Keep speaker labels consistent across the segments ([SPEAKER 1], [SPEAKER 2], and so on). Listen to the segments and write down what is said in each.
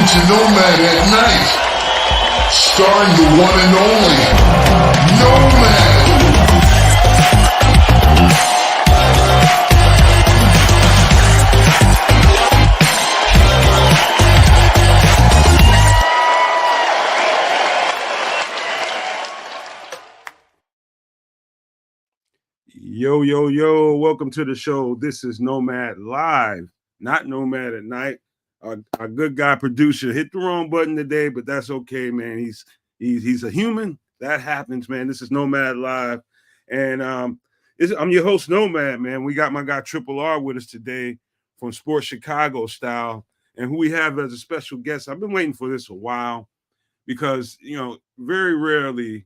[SPEAKER 1] to Nomad at Night, starring the one and only Nomad.
[SPEAKER 2] Yo, yo, yo, welcome to the show. This is Nomad Live, not Nomad at Night. Our good guy producer hit the wrong button today, but that's okay, man. He's a human. That happens, man. This is Nomad Live. And I'm your host, Nomad, man. We got my guy Triple R with us today from Sports Chicago Style. And who we have as a special guest, I've been waiting for this a while because, you know, very rarely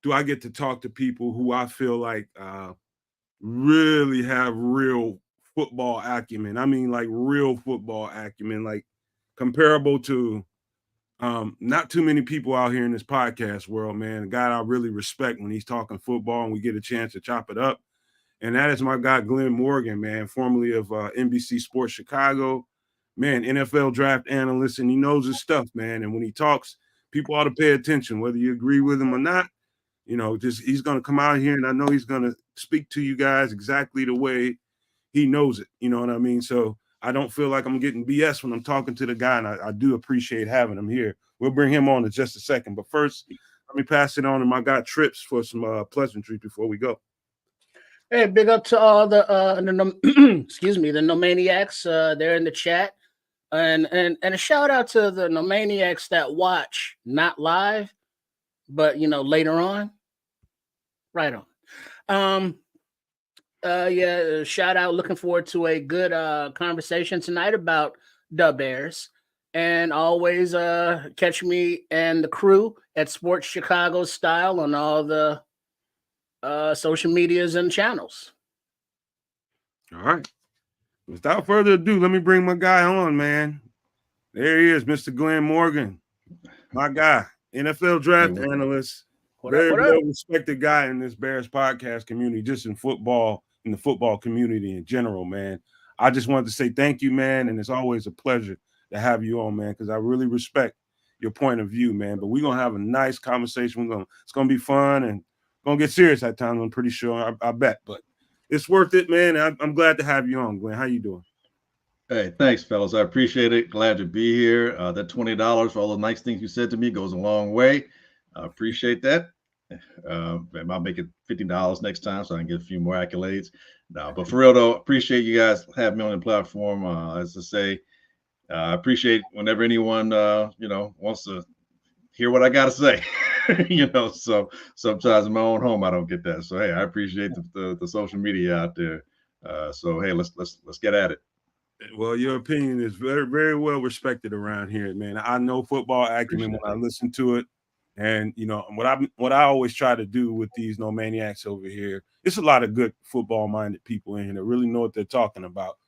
[SPEAKER 2] do I get to talk to people who I feel like really have real football acumen. I mean, like real football acumen, like comparable to not too many people out here in this podcast world, man. A guy I really respect when he's talking football and we get a chance to chop it up. And that is my guy, Glynn Morgan, man, formerly of NBC Sports Chicago, man, NFL draft analyst, and he knows his stuff, man. And when he talks, people ought to pay attention, whether you agree with him or not. You know, just he's going to come out here and I know he's going to speak to you guys exactly the way he knows it. You know what I mean? So I don't feel like I'm getting BS when I'm talking to the guy, and I do appreciate having him here. We'll bring him on in just a second. But first, let me pass it on to my guy Trips for some pleasantries before we go.
[SPEAKER 3] Hey, big up to all the excuse me, the Nomaniacs. They're in the chat. And a shout out to the Nomaniacs that watch, not live, but you know, later on. Right on. Yeah, shout out. Looking forward to a good conversation tonight about the Bears. And always catch me and the crew at Sports Chicago Style on all the social medias and channels.
[SPEAKER 2] All right. Without further ado, let me bring my guy on, man. There he is, Mr. Glynn Morgan. My guy, NFL draft analyst. Very well-respected guy in this Bears podcast community, just in football, in the football community in general, man. I just wanted to say thank you, man, and it's always a pleasure to have you on, man, because I really respect your point of view, man. But we're going to have a nice conversation. It's going to be fun and going to get serious at times, I'm pretty sure, I bet. But it's worth it, man. I'm glad to have you on, Glenn. How you doing?
[SPEAKER 4] Hey, thanks, fellas. I appreciate it. Glad to be here. That $20 for all the nice things you said to me goes a long way. I appreciate that. I'll make it $50 next time so I can get a few more accolades. No, but for real though, appreciate you guys having me on the platform. As I say, I appreciate whenever anyone wants to hear what I got to say. So sometimes in my own home I don't get that. So hey, I appreciate the social media out there. So hey, let's get at it.
[SPEAKER 2] Well, your opinion is very, very well respected around here, man. I know football acumen when I listen to it. And, you know, what I always try to do with these Nomaniacs over here, it's a lot of good football-minded people in here that really know what they're talking about.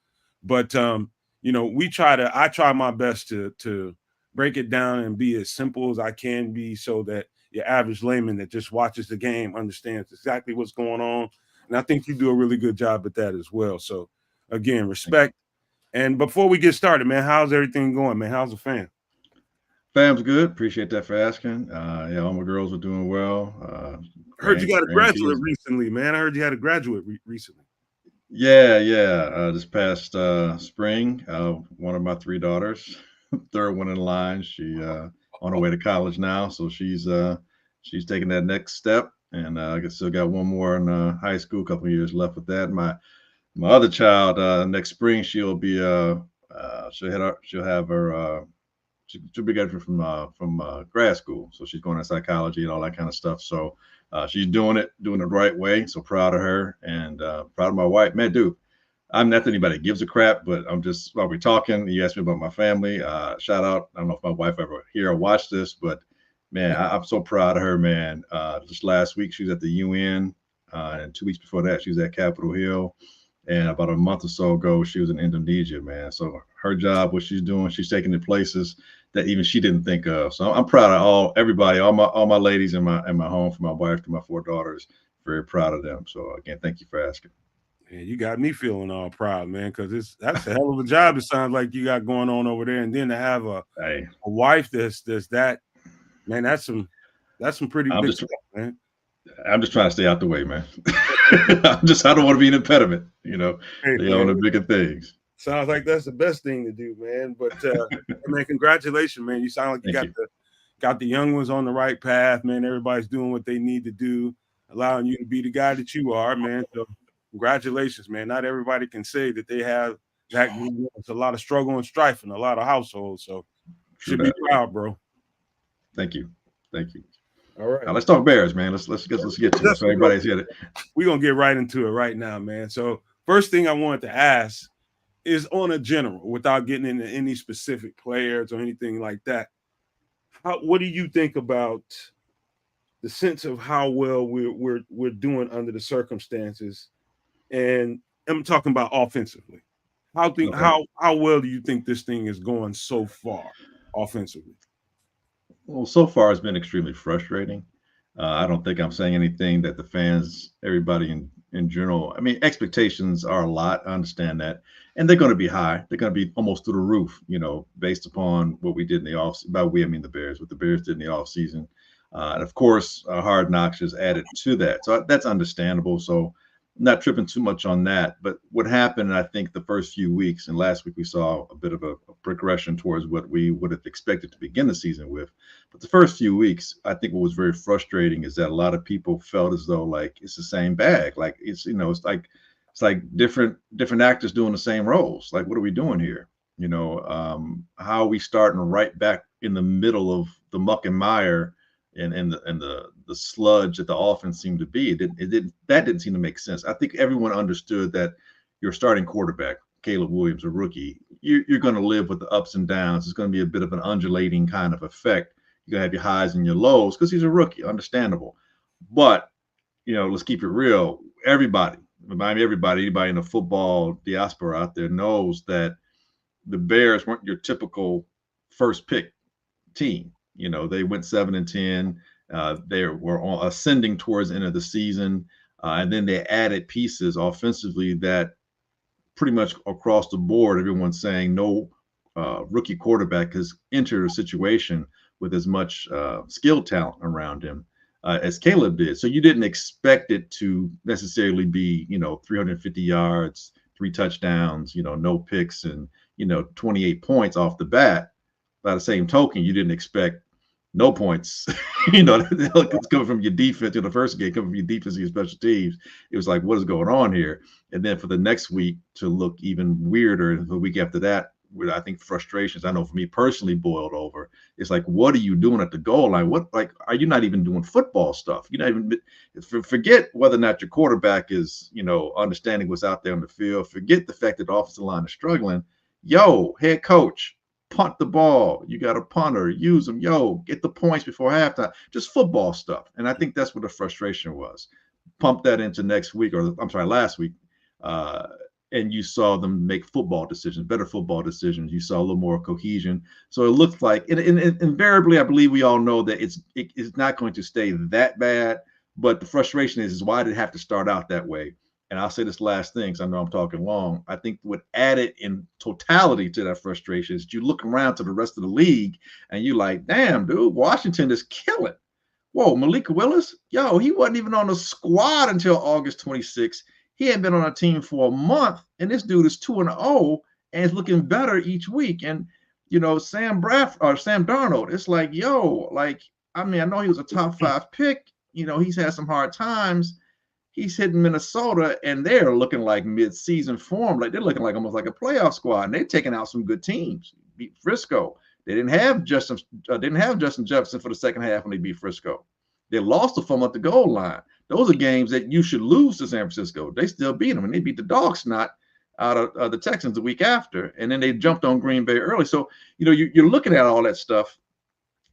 [SPEAKER 2] But, you know, I try my best to break it down and be as simple as I can be so that your average layman that just watches the game understands exactly what's going on. And I think you do a really good job at that as well. So, again, respect. And before we get started, man, how's everything going, man? How's the fam?
[SPEAKER 4] Fam's good. Appreciate that for asking. Yeah, all my girls are doing well.
[SPEAKER 2] Heard you got a graduate recently, man. I heard you had a graduate recently.
[SPEAKER 4] Yeah. This past spring, one of my three daughters, third one in line, she on her way to college now, so she's taking that next step, and I still got one more in high school, a couple of years left with that. My other child, next spring, she'll be she'll have her. She'll be graduating from grad school, so she's going to psychology and all that kind of stuff. So she's doing it the right way. So proud of her and proud of my wife. Man, dude, I'm not that anybody gives a crap, but I'm just while we're talking, you asked me about my family. Shout out. I don't know if my wife ever hear or watch this, but man, I'm so proud of her, man. Just last week she was at the UN, and 2 weeks before that she was at Capitol Hill. And about a month or so ago, she was in Indonesia, man. So her job, what she's doing, she's taking to places that even she didn't think of. So I'm proud of everybody, all my ladies in my home, from my wife to my four daughters. Very proud of them. So again, thank you for asking.
[SPEAKER 2] Man, you got me feeling all proud, man, because that's a hell of a job. It sounds like you got going on over there, and then to have a wife that's that, man, that's some pretty big stuff, man.
[SPEAKER 4] I'm just trying to stay out the way, man. I don't want to be an impediment,
[SPEAKER 2] Hey,
[SPEAKER 4] on the bigger things.
[SPEAKER 2] Sounds like that's the best thing to do, man. But man, congratulations, man. You sound like you got the young ones on the right path, man. Everybody's doing what they need to do, allowing you to be the guy that you are, man. So congratulations, man. Not everybody can say that they have that. It's a lot of struggle and strife in a lot of households. So should be proud, bro.
[SPEAKER 4] Thank you.
[SPEAKER 2] All right.
[SPEAKER 4] Now, let's talk Bears, man. Let's get to it. So everybody's hit it.
[SPEAKER 2] We're gonna get right into it right now, man. So first thing I wanted to ask is on a general, without getting into any specific players or anything like that. What do you think about the sense of how well we're doing under the circumstances? And I'm talking about offensively. How well do you think this thing is going so far offensively?
[SPEAKER 4] Well, so far it's been extremely frustrating. I don't think I'm saying anything that the fans, everybody in general, I mean, expectations are a lot. I understand that. And they're going to be high. They're going to be almost through the roof, based upon what we did in the offseason. By we, I mean the Bears, what the Bears did in the offseason. And of course, Hard Knocks is added to that. So that's understandable. So not tripping too much on that. But what happened, I think, the first few weeks, and last week we saw a bit of a progression towards what we would have expected to begin the season with. But the first few weeks, I think what was very frustrating is that a lot of people felt as though like it's the same bag. Like it's like different actors doing the same roles. Like, what are we doing here? How are we starting right back in the middle of the muck and mire and the sludge that the offense seemed to be? That didn't seem to make sense. I think everyone understood that your starting quarterback, Caleb Williams, a rookie, you're going to live with the ups and downs. It's going to be a bit of an undulating kind of effect. You're going to have your highs and your lows because he's a rookie, understandable. But, let's keep it real. Everybody in the football diaspora out there knows that the Bears weren't your typical first pick team. They went 7-10. They were ascending towards the end of the season. And then they added pieces offensively that pretty much across the board, everyone's saying no rookie quarterback has entered a situation with as much skill talent around him as Caleb did. So you didn't expect it to necessarily be, 350 yards, 3 touchdowns, no picks and, 28 points off the bat. By the same token, you didn't expect no points, it's coming from your defense in the first game, coming from your defense and your special teams. It was like, what is going on here? And then for the next week to look even weirder, the week after that, where I think frustrations, I know for me personally, boiled over. It's like, what are you doing at the goal line? Are you not even doing football stuff? You're not even, forget whether or not your quarterback is, understanding what's out there on the field. Forget the fact that the offensive line is struggling. Yo, head coach, punt the ball. You got a punter, use them. Yo, get the points before halftime. Just football stuff. And I think that's what the frustration was. Pump that into last week. And you saw them make better football decisions. You saw a little more cohesion. So it looked like, and invariably, I believe we all know that it's not going to stay that bad. But the frustration is why did it have to start out that way? And I'll say this last thing, because I know I'm talking long. I think what added in totality to that frustration is you look around to the rest of the league and you're like, damn, dude, Washington is killing. Whoa, Malik Willis, yo, he wasn't even on the squad until August 26th. He hadn't been on a team for a month, and this dude is 2-0 and is looking better each week. And Sam Darnold, it's like, yo, I know he was a top 5 pick. He's had some hard times. He's hitting Minnesota, and they're looking like mid-season form. Like they're looking like almost like a playoff squad, and they're taking out some good teams. Beat Frisco. They didn't have Justin Jefferson for the second half when they beat Frisco. They lost to them at the goal line. Those are games that you should lose to San Francisco. They still beat them, and they beat the dog snot out of the Texans the week after, and then they jumped on Green Bay early. So you're looking at all that stuff,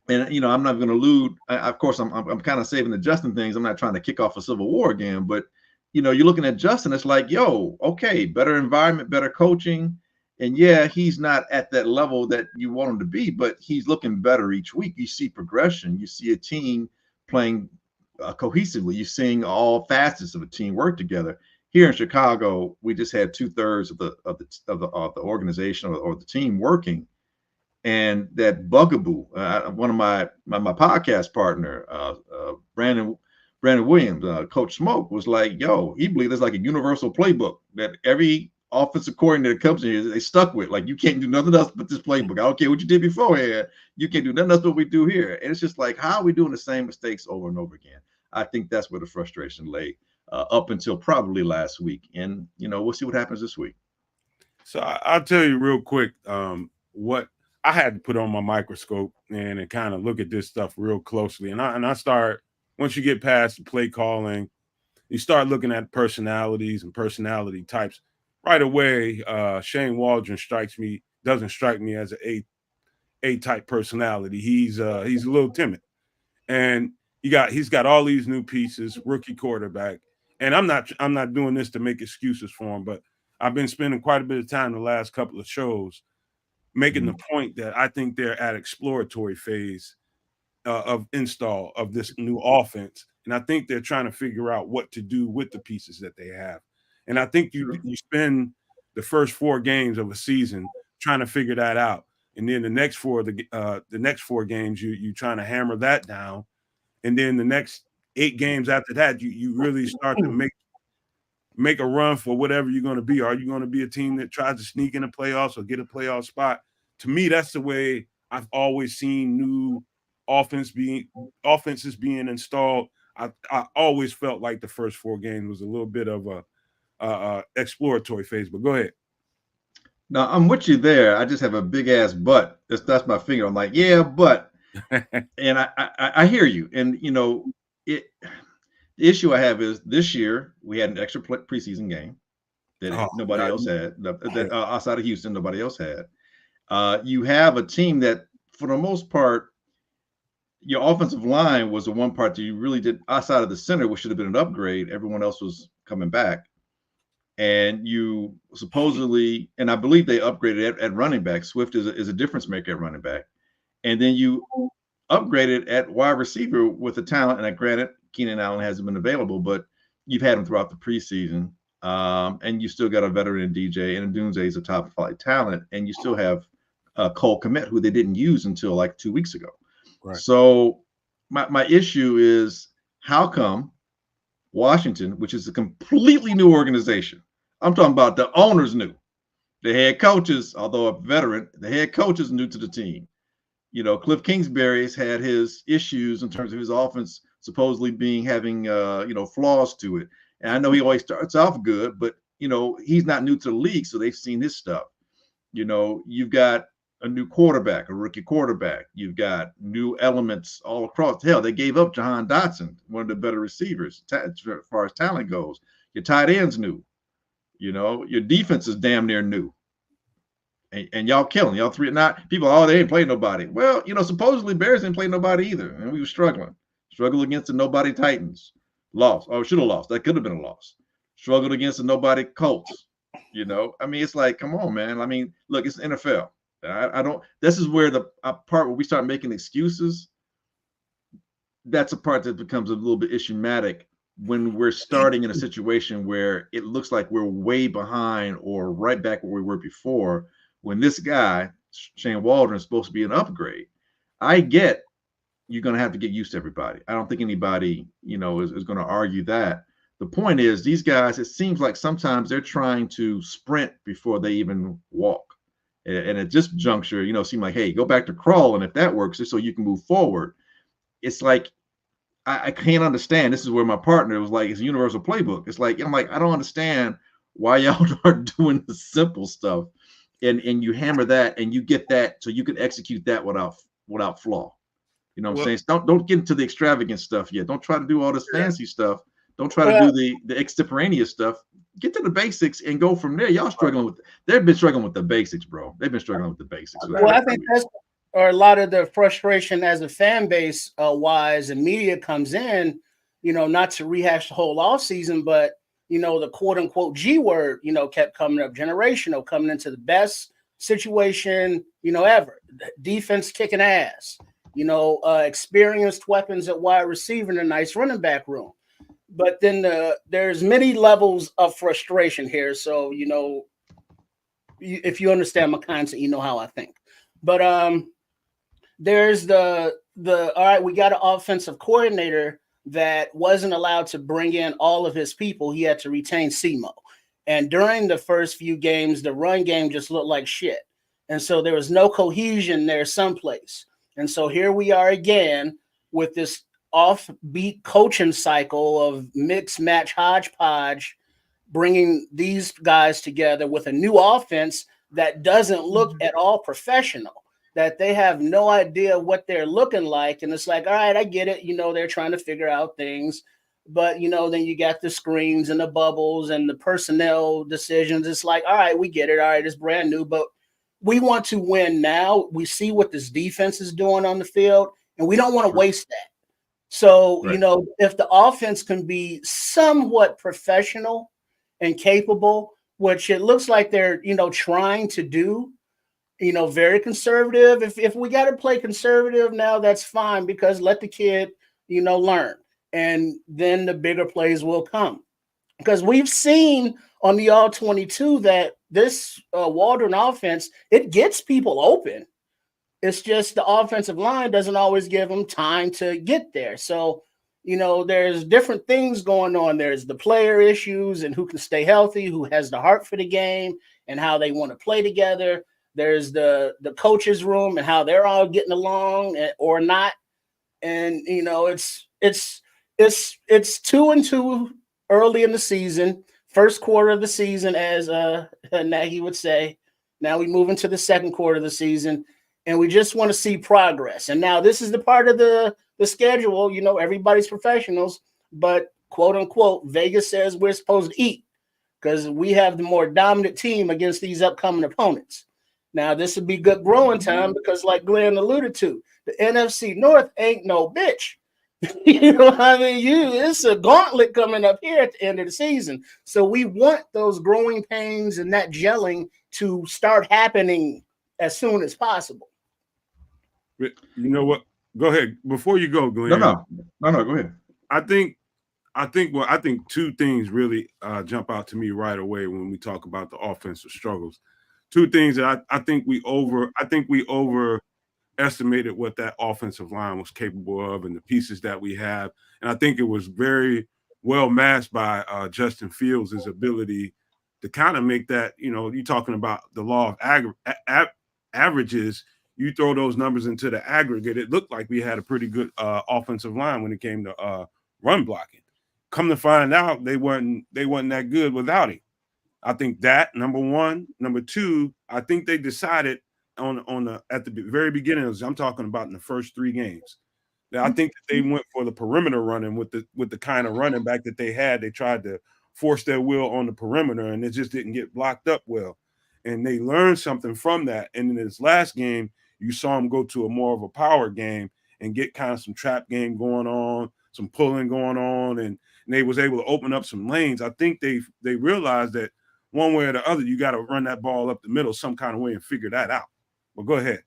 [SPEAKER 4] and I'm not going to allude. Of course, I'm kind of saving the Justin things. I'm not trying to kick off a civil war again, but you're looking at Justin. It's like, yo, okay, better environment, better coaching, and yeah, he's not at that level that you want him to be, but he's looking better each week. You see progression. You see a team playing cohesively. You're seeing all facets of a team work together. here in Chicago, we just had 2/3 of the organization or the team working, and that bugaboo. One of my podcast partner, Brandon Williams, Coach Smoke, was like, "Yo, he believes there's like a universal playbook that every offensive coordinator that comes in here, they stuck with. Like, you can't do nothing else but this playbook. I don't care what you did beforehand. You can't do nothing else but what we do here." And it's just like, how are we doing the same mistakes over and over again? I think that's where the frustration lay up until probably last week. And, we'll see what happens this week.
[SPEAKER 2] So I'll tell you real quick what I had to put on my microscope and kind of look at this stuff real closely. And I start, once you get past the play calling, you start looking at personalities and personality types. Right away, Shane Waldron doesn't strike me as an A-type personality. He's a little timid. And he's got all these new pieces, rookie quarterback. And I'm not doing this to make excuses for him, but I've been spending quite a bit of time the last couple of shows making the point that I think they're at exploratory phase of install of this new offense. And I think they're trying to figure out what to do with the pieces that they have. And I think you spend the first 4 games of a season trying to figure that out. And then the next 4 games, you trying to hammer that down. And then the next 8 games after that, you really start to make a run for whatever you're going to be. Are you going to be a team that tries to sneak in the playoffs or get a playoff spot? To me, that's the way I've always seen new offenses being installed. I always felt like the first 4 games was a little bit of a exploratory phase. But go ahead.
[SPEAKER 4] No, I'm with you there. I just have a big ass butt. That's my finger. I'm like, yeah, but, and I hear you. And the issue I have is this year we had an extra preseason game that nobody else had. That outside of Houston, nobody else had. You have a team that, for the most part, your offensive line was the one part that you really did outside of the center, which should have been an upgrade. Everyone else was coming back. And you supposedly, and I believe they upgraded at running back. Swift is a difference maker at running back. And then you upgraded at wide receiver with the talent. And granted, Keenan Allen hasn't been available, but you've had him throughout the preseason. And you still got a veteran in DJ, and Ndunze is a top flight talent. And you still have Cole Kmet, who they didn't use until like 2 weeks ago. Right. So my issue is, how come Washington, which is a completely new organization, I'm talking about the owners new, the head coaches, although a veteran, the head coach is new to the team. Cliff Kingsbury's had his issues in terms of his offense supposedly having flaws to it. And I know he always starts off good, but he's not new to the league, so they've seen his stuff. You've got a new quarterback, a rookie quarterback. You've got new elements all across. Hell, they gave up Jahan Dotson, one of the better receivers as far as talent goes. Your tight end's new. Your defense is damn near new. And y'all killing. Y'all three. Not people, they ain't played nobody. Well, supposedly Bears didn't play nobody either. And we were struggling. Struggled against the nobody Titans. Lost. Or should have lost. That could have been a loss. Struggled against the nobody Colts. It's like, come on, man. Look, it's the NFL. I don't. This is where the part where we start making excuses. That's a part that becomes a little bit issuematic when we're starting in a situation where it looks like we're way behind or right back where we were before. When this guy Shane Waldron is supposed to be an upgrade, I get you're going to have to get used to everybody. I don't think anybody is going to argue that. The point is, these guys, it seems like sometimes they're trying to sprint before they even walk. And at this juncture, seem like, hey, go back to crawl. And if that works, just so you can move forward. It's like, I can't understand. This is where my partner was like, it's a universal playbook. It's like, I'm like, I don't understand why y'all aren't doing the simple stuff. And you hammer that and you get that so you can execute that without flaw. I'm saying? Don't get into the extravagant stuff yet. Don't try to do all this fancy stuff. Don't try to do the extemporaneous stuff. Get to the basics and go from there. Y'all they've been struggling with the basics, bro. They've been struggling with the basics.
[SPEAKER 3] Well, I think that's a lot of the frustration as a fan base wise, and media comes in, not to rehash the whole off season, but the quote unquote G word, kept coming up, generational, coming into the best situation, ever. Defense kicking ass, experienced weapons at wide receiver and a nice running back room. But then there's many levels of frustration here. So, if you understand my concept, you know how I think. But there's the all right, we got an offensive coordinator that wasn't allowed to bring in all of his people. He had to retain SEMO. And during the first few games, the run game just looked like shit. And so there was no cohesion there someplace. And so here we are again with this offbeat coaching cycle of mix, match, hodgepodge, bringing these guys together with a new offense that doesn't look at all professional, that they have no idea what they're looking like. And it's like, all right, I get it. They're trying to figure out things. But, then you got the screens and the bubbles and the personnel decisions. It's like, all right, we get it. All right, it's brand new. But we want to win now. We see what this defense is doing on the field, and we don't want to waste that. So,
[SPEAKER 4] right.
[SPEAKER 3] If the offense can be somewhat professional and capable, which it looks like they're, trying to do, very conservative. If we got to play conservative now, that's fine, because let the kid, learn. And then the bigger plays will come. Because we've seen on the All-22 that this Waldron offense, it gets people open. It's just the offensive line doesn't always give them time to get there. So, there's different things going on. There's the player issues and who can stay healthy, who has the heart for the game, and how they want to play together. There's the coaches' room and how they're all getting along or not. And, it's 2-2 early in the season, first quarter of the season, as Nagy would say. Now we move into the second quarter of the season, and we just want to see progress. And now this is the part of the schedule, everybody's professionals, but quote unquote, Vegas says we're supposed to eat because we have the more dominant team against these upcoming opponents. Now this would be good growing time because, like Glynn alluded to, the NFC North ain't no bitch. What I mean? It's a gauntlet coming up here at the end of the season. So we want those growing pains and that gelling to start happening as soon as possible.
[SPEAKER 2] You know what? Go ahead. Before you go, Glynn.
[SPEAKER 4] No, go ahead.
[SPEAKER 2] I think two things really jump out to me right away when we talk about the offensive struggles. Two things that I think we overestimated what that offensive line was capable of and the pieces that we have. And I think it was very well matched by Justin Fields' ability to kind of make that, you're talking about the law of averages. You throw those numbers into the aggregate, it looked like we had a pretty good offensive line when it came to run blocking. Come to find out, they weren't that good without him. I think that, number one. Number two, I think they decided at the very beginning, I'm talking about in the first 3 games, that I think that they went for the perimeter running with the kind of running back that they had. They tried to force their will on the perimeter, and it just didn't get blocked up well. And they learned something from that. And in this last game, you saw them go to a more of a power game and get kind of some trap game going on, some pulling going on, and they was able to open up some lanes. I think they realized that one way or the other, you got to run that ball up the middle some kind of way and figure that out. Well, go ahead.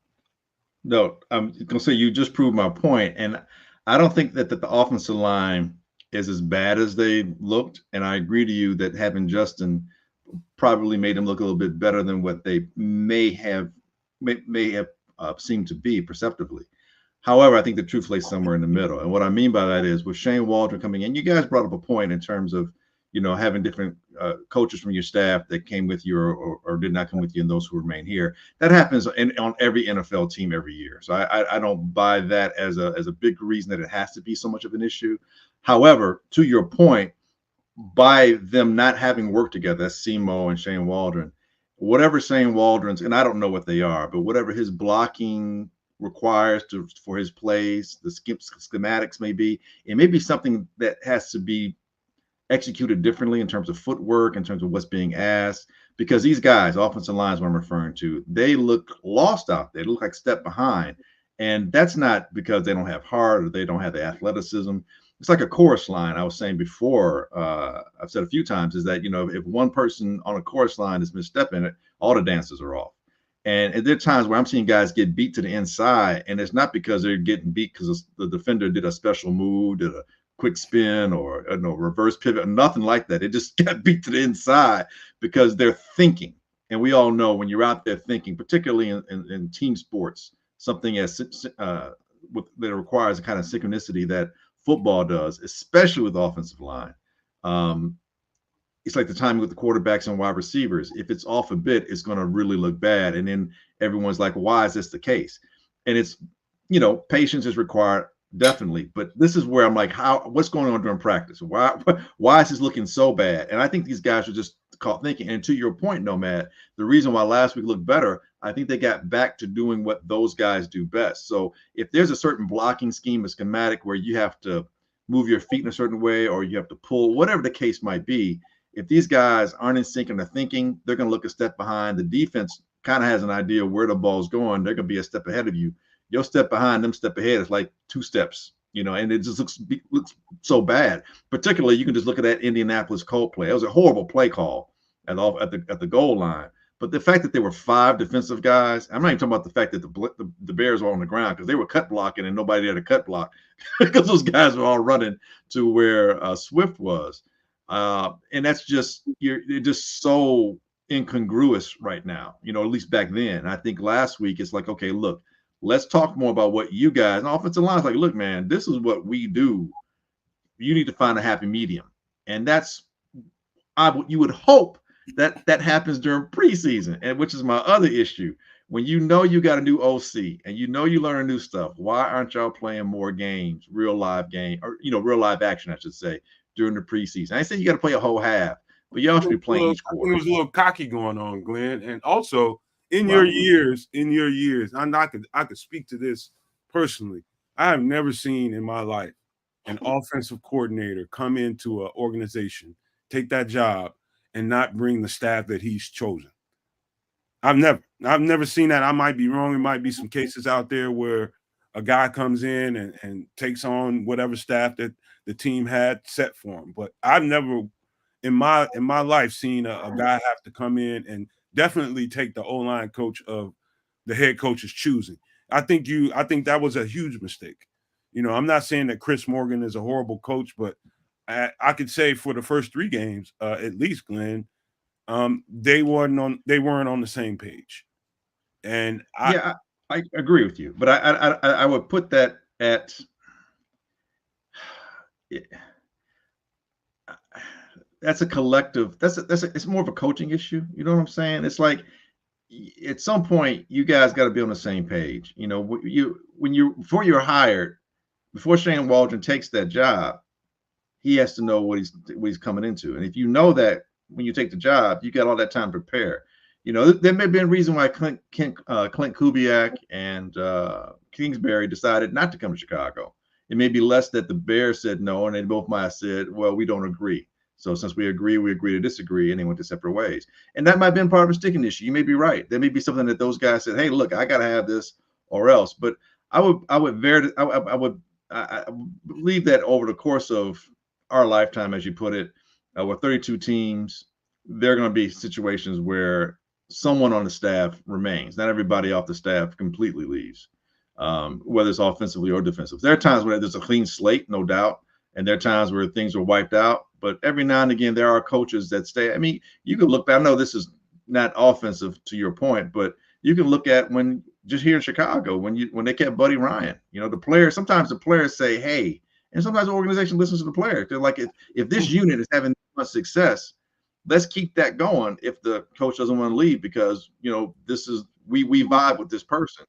[SPEAKER 4] No, I'm going to say you just proved my point. And I don't think that the offensive line is as bad as they looked. And I agree to you that having Justin probably made them look a little bit better than what they may have seemed to be perceptively. However, I think the truth lays somewhere in the middle. And what I mean by that is with Shane Waldron coming in, you guys brought up a point in terms of, having different coaches from your staff that came with you or did not come with you and those who remain here. That happens on every NFL team every year. So I don't buy that as a big reason that it has to be so much of an issue. However, to your point, by them not having worked together, that's SEMO and Shane Waldron, whatever Shane Waldron's, and I don't know what they are, but whatever his blocking requires for his plays, the schematics may be, it may be something that has to be executed differently in terms of footwork, in terms of what's being asked, because these guys, offensive lines, what I'm referring to, they look lost out there. They look like step behind. And that's not because they don't have heart or they don't have the athleticism. It's like a chorus line. I was saying before, I've said a few times, is that, if one person on a chorus line is misstepping it, all the dancers are off. And there are times where I'm seeing guys get beat to the inside, and it's not because they're getting beat because the defender did a special move, did a quick spin or reverse pivot, nothing like that. It just got beat to the inside because they're thinking. And we all know when you're out there thinking, particularly in team sports, something that requires a kind of synchronicity that football does, especially with the offensive line. It's like the timing with the quarterbacks and wide receivers. If it's off a bit, it's going to really look bad. And then everyone's like, why is this the case? And it's, patience is required, definitely. But this is where I'm like, what's going on during practice? Why is this looking so bad? And I think these guys are just caught thinking. And to your point, Nomad, the reason why last week looked better, I think they got back to doing what those guys do best. So if there's a certain blocking scheme, a schematic where you have to move your feet in a certain way or you have to pull, whatever the case might be, if these guys aren't in sync and they're thinking, they're going to look a step behind. The defense kind of has an idea where the ball's going. They're going to be a step ahead of you. Your step behind, them step ahead is like 2 steps, and it just looks so bad. Particularly, you can just look at that Indianapolis Colts play. It was a horrible play call at the goal line. But the fact that there were 5 defensive guys, I'm not even talking about the fact that the Bears were on the ground because they were cut blocking and nobody had a cut block because those guys were all running to where Swift was. And that's you're just so incongruous right now, at least back then. I think last week it's like, okay, look, let's talk more about what you guys, and offensive line's like, look, man, this is what we do. You need to find a happy medium. And you would hope that happens during preseason, and which is my other issue. When you got a new OC and you learn new stuff, why aren't y'all playing more games, real live action, I should say, during the preseason? I say you got to play a whole half, but you should be playing each quarter.
[SPEAKER 2] There was a little cocky going on, Glynn, and also in your years, I could speak to this personally. I have never seen in my life an offensive coordinator come into an organization, take that job, and not bring the staff that he's chosen. I've never seen that. I might be wrong. There might be some cases out there where a guy comes in and takes on whatever staff that the team had set for him. But I've never in my life seen a guy have to come in and definitely take the O-line coach of the head coach's choosing. I think that was a huge mistake. I'm not saying that Chris Morgan is a horrible coach, but I could say for the first 3 games, at least, Glynn, they weren't on the same page. And
[SPEAKER 4] I agree with you, but I would put that at that's a collective. It's more of a coaching issue. You know what I'm saying? It's like at some point you guys got to be on the same page. Before you're hired, before Shane Waldron takes that job, he has to know what he's coming into. And if you know that when you take the job, you got all that time to prepare. There may be a reason why Clint Kubiak and Kingsbury decided not to come to Chicago. It may be less that the Bears said no, and they both might have said, well, we don't agree. So since we agree to disagree, and they went to separate ways. And that might have been part of a sticking issue. You may be right. There may be something that those guys said, hey, look, I got to have this or else. But I would believe that over the course of our lifetime, as you put it, with 32 teams, there are going to be situations where someone on the staff remains. Not everybody off the staff completely leaves, whether it's offensively or defensively. There are times where there's a clean slate, no doubt, and there are times where things are wiped out. But every now and again, there are coaches that stay. I mean, you could look back. I know this is not offensive to your point, but you can look at when just here in Chicago, when they kept Buddy Ryan, sometimes the players say, hey, and sometimes the organization listens to the players. They're like, if this unit is having much success, let's keep that going if the coach doesn't want to leave because, this is we vibe with this person.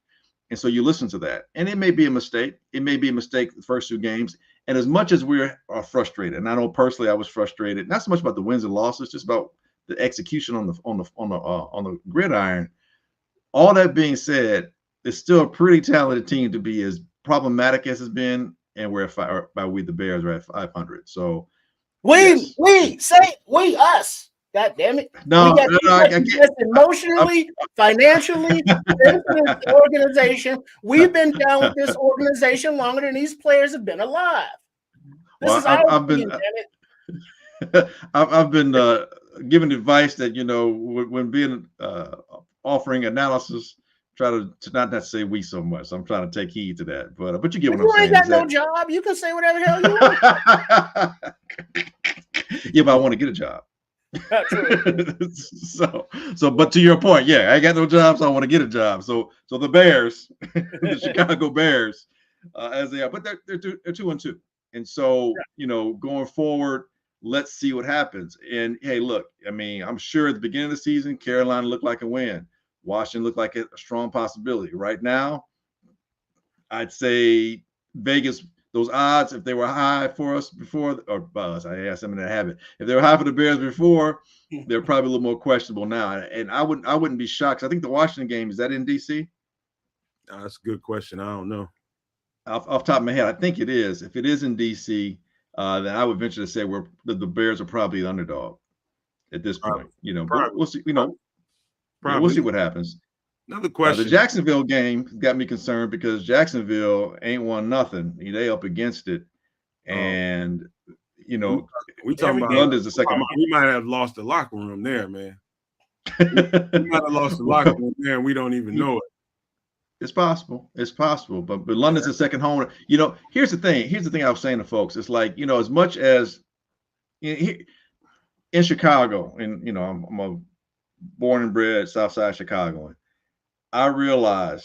[SPEAKER 4] And so you listen to that. And it may be a mistake. It may be a mistake the first 2 games. And as much as we are frustrated, and I know personally I was frustrated, not so much about the wins and losses, just about the execution on the gridiron. All that being said, it's still a pretty talented team to be as problematic as it's been. And we're the Bears are at 500. So
[SPEAKER 3] us. God damn it.
[SPEAKER 4] No,
[SPEAKER 3] I get emotionally, financially, the organization. We've been down with this organization longer than these players have been alive. I've
[SPEAKER 4] been given advice that, when being offering analysis, try to not say we so much. So I'm trying to take heed to that. But you get what
[SPEAKER 3] You
[SPEAKER 4] I'm
[SPEAKER 3] ain't
[SPEAKER 4] saying.
[SPEAKER 3] got no job. You can say whatever the hell you want.
[SPEAKER 4] Yeah, but I want to get a job.
[SPEAKER 3] True.
[SPEAKER 4] So, but to your point, yeah, I got no job, so I want to get a job. So the Bears, the Chicago Bears, as they are, but they're 2-2, and so going forward, let's see what happens. And hey, look, I mean, I'm sure at the beginning of the season, Carolina looked like a win, Washington looked like a strong possibility. Right now, I'd say Vegas. Those odds, if they were high for us before, or Buzz, I asked them in that habit. If they were high for the Bears before, they're probably a little more questionable now. And I wouldn't be shocked. I think the Washington game, is that in DC?
[SPEAKER 2] That's a good question. I don't know.
[SPEAKER 4] Off the top of my head, I think it is. If it is in DC, then I would venture to say the Bears are probably the underdog at this point. But we'll see. We'll see what happens.
[SPEAKER 2] Another question.
[SPEAKER 4] The Jacksonville game got me concerned because Jacksonville ain't won nothing. They up against it, and we talking about
[SPEAKER 2] London's the second. We might have lost the locker room there, man. We might have lost the locker room there, and we don't even know it.
[SPEAKER 4] It's possible. But London's the second home. Here's the thing I was saying to folks. It's like, as much as in Chicago, and I'm a born and bred Southside Chicagoan. I realize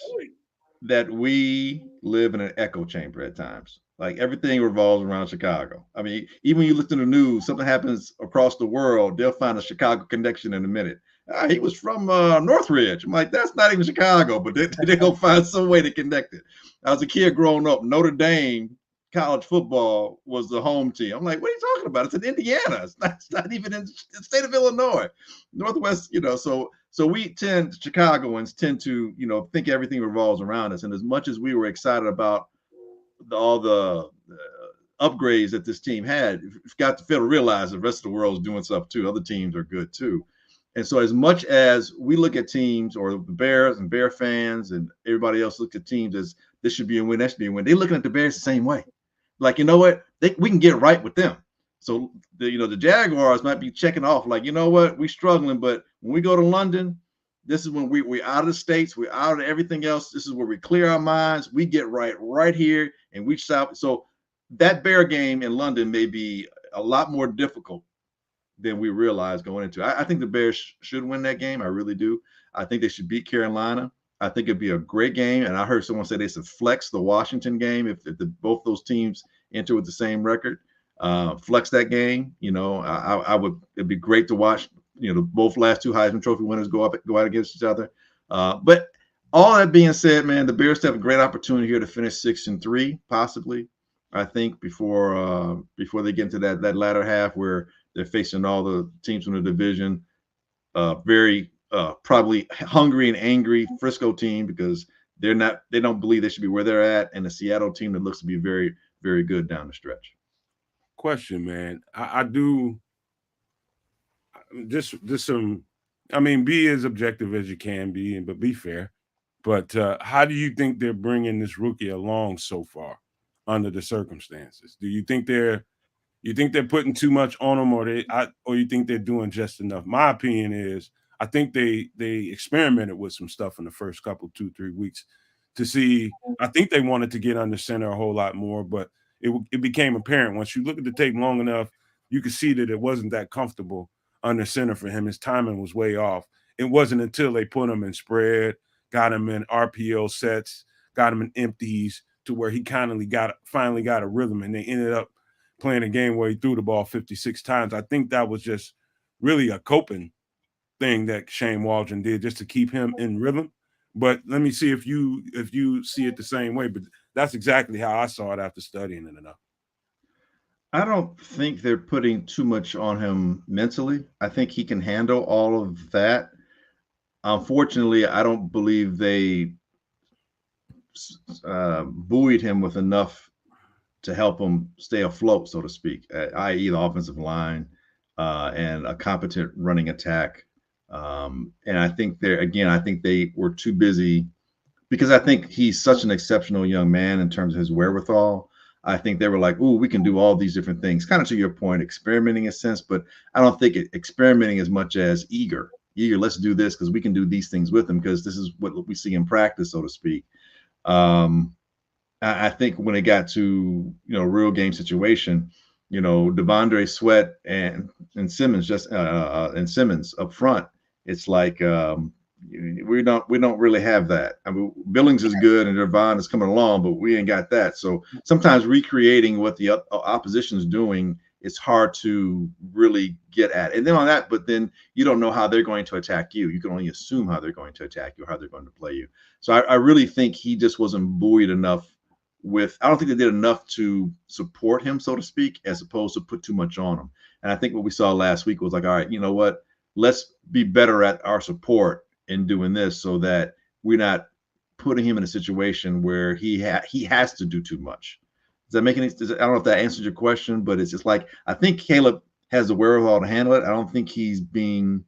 [SPEAKER 4] that we live in an echo chamber at times. Like everything revolves around Chicago. I mean, even when you look at the news, something happens across the world, they'll find a Chicago connection in a minute. He was from Northridge. I'm like, that's not even Chicago, but they're going to find some way to connect it. I was a kid growing up, Notre Dame college football was the home team. I'm like, what are you talking about? It's in Indiana. It's not even in the state of Illinois. Northwest, so Chicagoans tend to, think everything revolves around us. And as much as we were excited about all the upgrades that this team had, you've got to fail to realize the rest of the world is doing stuff too. Other teams are good too. And so as much as we look at teams, or the Bears and Bear fans and everybody else looks at teams as this should be a win, that should be a win, they're looking at the Bears the same way. Like, you know what? We can get right with them. So, the Jaguars might be checking off like, you know what? We're struggling, but when we go to London, this is when we're out of the States. We're out of everything else. This is where we clear our minds. We get right here, and we stop. So that Bear game in London may be a lot more difficult than we realize going into. I think the Bears should win that game. I really do. I think they should beat Carolina. I think it'd be a great game. And I heard someone say they should flex the Washington game if both those teams enter with the same record. Flex that game. I would. It'd be great to watch. Both last two Heisman Trophy winners go out against each other. But all that being said, man, the Bears have a great opportunity here to finish 6-3, possibly. I think before they get into that latter half where they're facing all the teams from the division, very probably hungry and angry Frisco team because they don't believe they should be where they're at, and a Seattle team that looks to be very, very good down the stretch.
[SPEAKER 2] Question, man. I do just some. I mean, be as objective as you can be, but be fair. But how do you think they're bringing this rookie along so far under the circumstances? Do you think they're putting too much on them, or you think they're doing just enough? My opinion is I think they experimented with some stuff in the first couple 2-3 weeks to see. I think they wanted to get under center a whole lot more, but it became apparent once you look at the tape long enough, you could see that it wasn't that comfortable under center for him. His timing was way off. It wasn't until they put him in spread, got him in RPO sets, got him in empties to where he finally got a rhythm, and they ended up playing a game where he threw the ball 56 times. I think that was just really a coping thing that Shane Waldron did just to keep him in rhythm. But let me see if you see it the same way. But that's exactly how I saw it after studying it enough.
[SPEAKER 4] I don't think they're putting too much on him mentally. I think he can handle all of that. Unfortunately, I don't believe they buoyed him with enough to help him stay afloat, so to speak, i.e. the offensive line and a competent running attack. And I think they were too busy because I think he's such an exceptional young man in terms of his wherewithal. I think they were like, ooh, we can do all these different things, kind of to your point, experimenting in a sense, but I don't think experimenting as much as eager eager. Let's do this because we can do these things with him because this is what we see in practice, so to speak. I think when it got to real game situation, Devondre Sweat and Simmons and Simmons up front, it's like we don't really have that. I mean, Billings is good and Gervon is coming along, but we ain't got that. So sometimes recreating what the opposition is doing, it's hard to really get at. And then on that, but then you don't know how they're going to attack you. You can only assume how they're going to attack you, how they're going to play you. So I really think he just wasn't buoyed enough I don't think they did enough to support him, so to speak, as opposed to put too much on him. And I think what we saw last week was like, all right, you know what? Let's be better at our support in doing this so that we're not putting him in a situation where he has to do too much. Does that make any sense? I don't know if that answers your question, but it's just like, I think Caleb has the wherewithal to handle it. I don't think he's being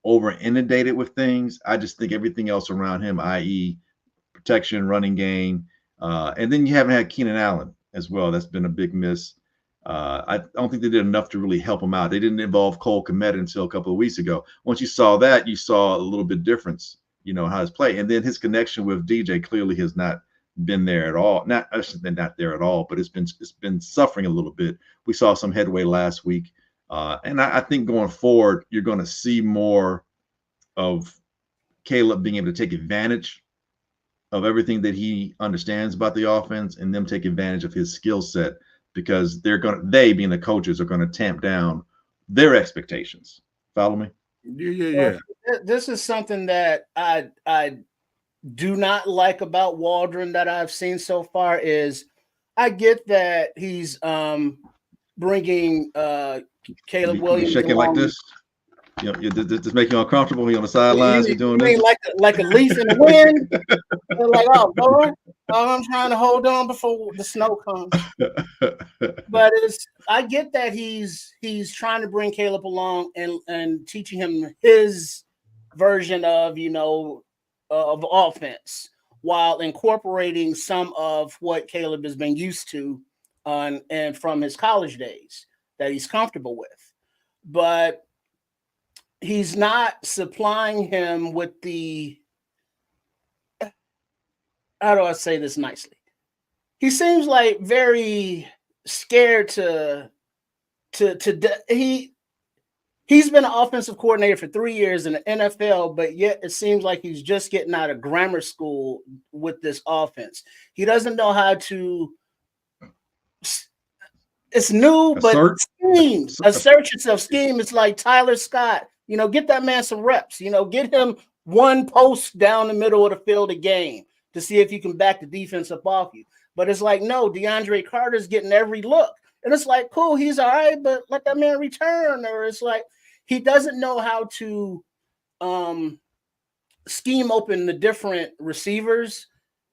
[SPEAKER 4] over inundated with things. I just think everything else around him, i.e. protection, running game, and then you haven't had Keenan Allen as well. That's been a big miss. I don't think they did enough to really help him out. They didn't involve Cole Kmet until a couple of weeks ago. Once you saw that, you saw a little bit difference, how his play. And then his connection with DJ clearly has not been there at all. Not there at all, but it's been suffering a little bit. We saw some headway last week. And I think going forward, you're going to see more of Caleb being able to take advantage of everything that he understands about the offense and them take advantage of his skill set because they being the coaches are going to tamp down their expectations. Follow me?
[SPEAKER 2] Yeah.
[SPEAKER 3] This is something that I do not like about Waldron that I've seen so far is I get that he's bringing Caleb Williams
[SPEAKER 4] shaking
[SPEAKER 3] along.
[SPEAKER 4] like this. Just make you uncomfortable. He on the sidelines. He's doing this
[SPEAKER 3] like a leaf in the wind. They're like, oh Lord, I'm trying to hold on before the snow comes. But I get that he's trying to bring Caleb along and teaching him his version of of offense while incorporating some of what Caleb has been used to and from his college days that he's comfortable with. But he's not supplying him with the, how do I say this nicely? He seems like very scared he's been an offensive coordinator for 3 years in the NFL, but yet it seems like he's just getting out of grammar school with this offense. He doesn't know how to, it's new, but assert yourself. Scheme. It's like Tyler Scott. Get that man some reps. Get him one post down the middle of the field a game to see if you can back the defense up off you. But it's like, no, DeAndre Carter's getting every look. And it's like, cool, he's all right, but let that man return. Or it's like he doesn't know how to scheme open the different receivers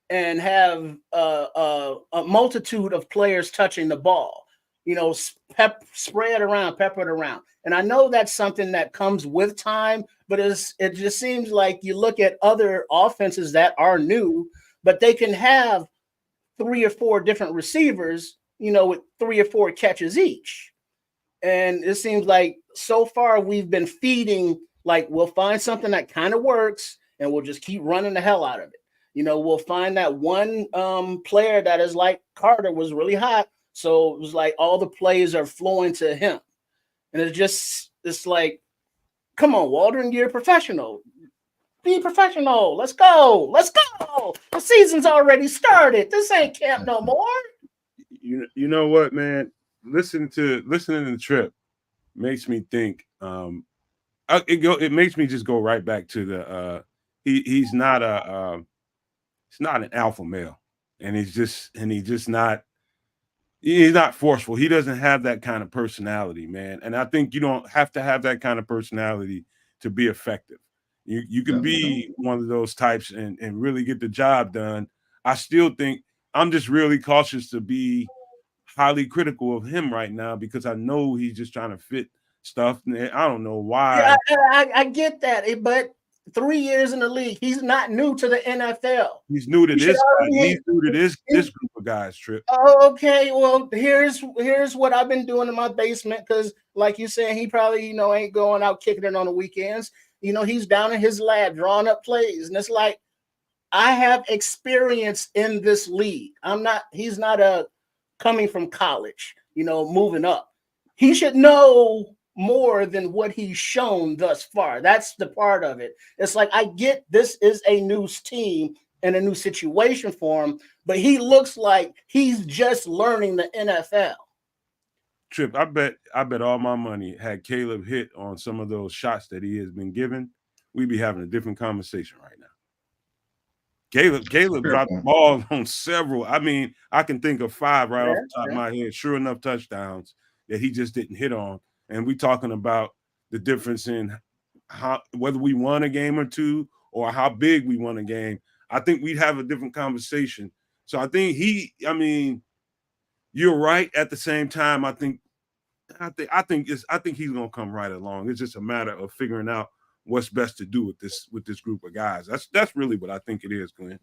[SPEAKER 3] and have a multitude of players touching the ball. Spread around, pepper it around. And I know that's something that comes with time, but it just seems like you look at other offenses that are new, but they can have 3 or 4 different receivers, with 3 or 4 catches each. And it seems like so far we've been feeding, like we'll find something that kind of works and we'll just keep running the hell out of it. We'll find that one player that is like Carter was really hot. So it was like all the plays are flowing to him. And it's like, come on, Waldron, you're a professional. Be professional. Let's go. Let's go. The season's already started. This ain't camp no more.
[SPEAKER 2] You know what, man? Listening to the Trip makes me think. It makes me just go right back to the he's not an alpha male, and he's not forceful. He doesn't have that kind of personality, man. And I think you don't have to have that kind of personality to be effective. You can be one of those types and really get the job done. I still think I'm just really cautious to be highly critical of him right now because I know he's just trying to fit stuff. And I don't know why.
[SPEAKER 3] Yeah, I get that, but 3 years in the league, he's not new to the NFL.
[SPEAKER 2] He's new to this. He's new to this group of guys, Trip.
[SPEAKER 3] Oh, okay. Well, here's what I've been doing in my basement because, like you said, he probably ain't going out kicking it on the weekends. he's down in his lab drawing up plays. And it's like, I have experience in this league. He's not coming from college, moving up. He should know more than what he's shown thus far. That's the part of it. It's like, I get this is a new team and a new situation for him, but he looks like he's just learning the NFL.
[SPEAKER 2] Trip, I bet all my money had Caleb hit on some of those shots that he has been given, we'd be having a different conversation right now. Caleb dropped the ball on several. I mean, I can think of 5 right off the top of my head, sure enough, touchdowns that he just didn't hit on. And we're talking about the difference in whether we won a game or two or how big we won a game. I think we'd have a different conversation. So I think you're right. At the same time, I think he's gonna come right along. It's just a matter of figuring out what's best to do with this group of guys. That's really what I think it is, Glynn.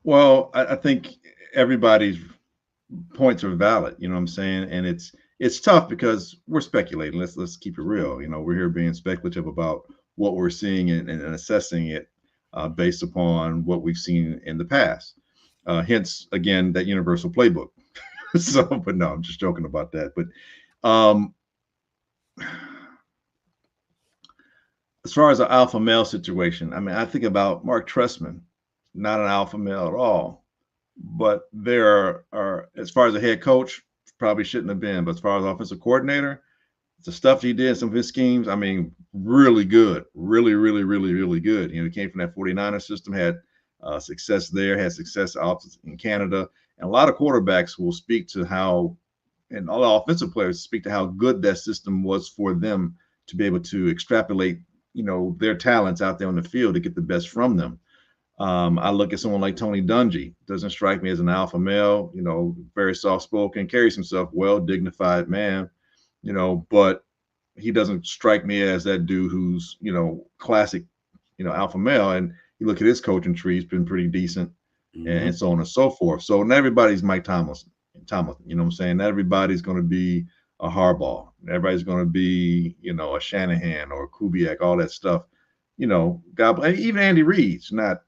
[SPEAKER 4] Well, I think everybody's points are valid. You know what I'm saying? And it's tough because we're speculating. Let's keep it real. We're here being speculative about what we're seeing and assessing it based upon what we've seen in the past. Hence, again, that universal playbook. So, but no, I'm just joking about that. But as far as an alpha male situation, I mean, I think about Mark Trestman, not an alpha male at all. But there are, as far as a head coach, probably shouldn't have been. But as far as offensive coordinator, the stuff he did, some of his schemes, I mean, really good, really, really, really, really good. He came from that 49er system, had success there, had success in Canada. And a lot of quarterbacks will speak to how, and all the offensive players speak to how good that system was for them to be able to extrapolate, their talents out there on the field to get the best from them. I look at someone like Tony Dungy. Doesn't strike me as an alpha male, very soft-spoken, carries himself well, dignified man, but he doesn't strike me as that dude who's, classic, alpha male. And you look at his coaching tree, he's been pretty decent. And so on and so forth. So not everybody's Mike Tomlinson, you know what I'm saying? Not everybody's going to be a Harbaugh. Everybody's going to be, a Shanahan or a Kubiak, all that stuff. God, even Andy Reid's not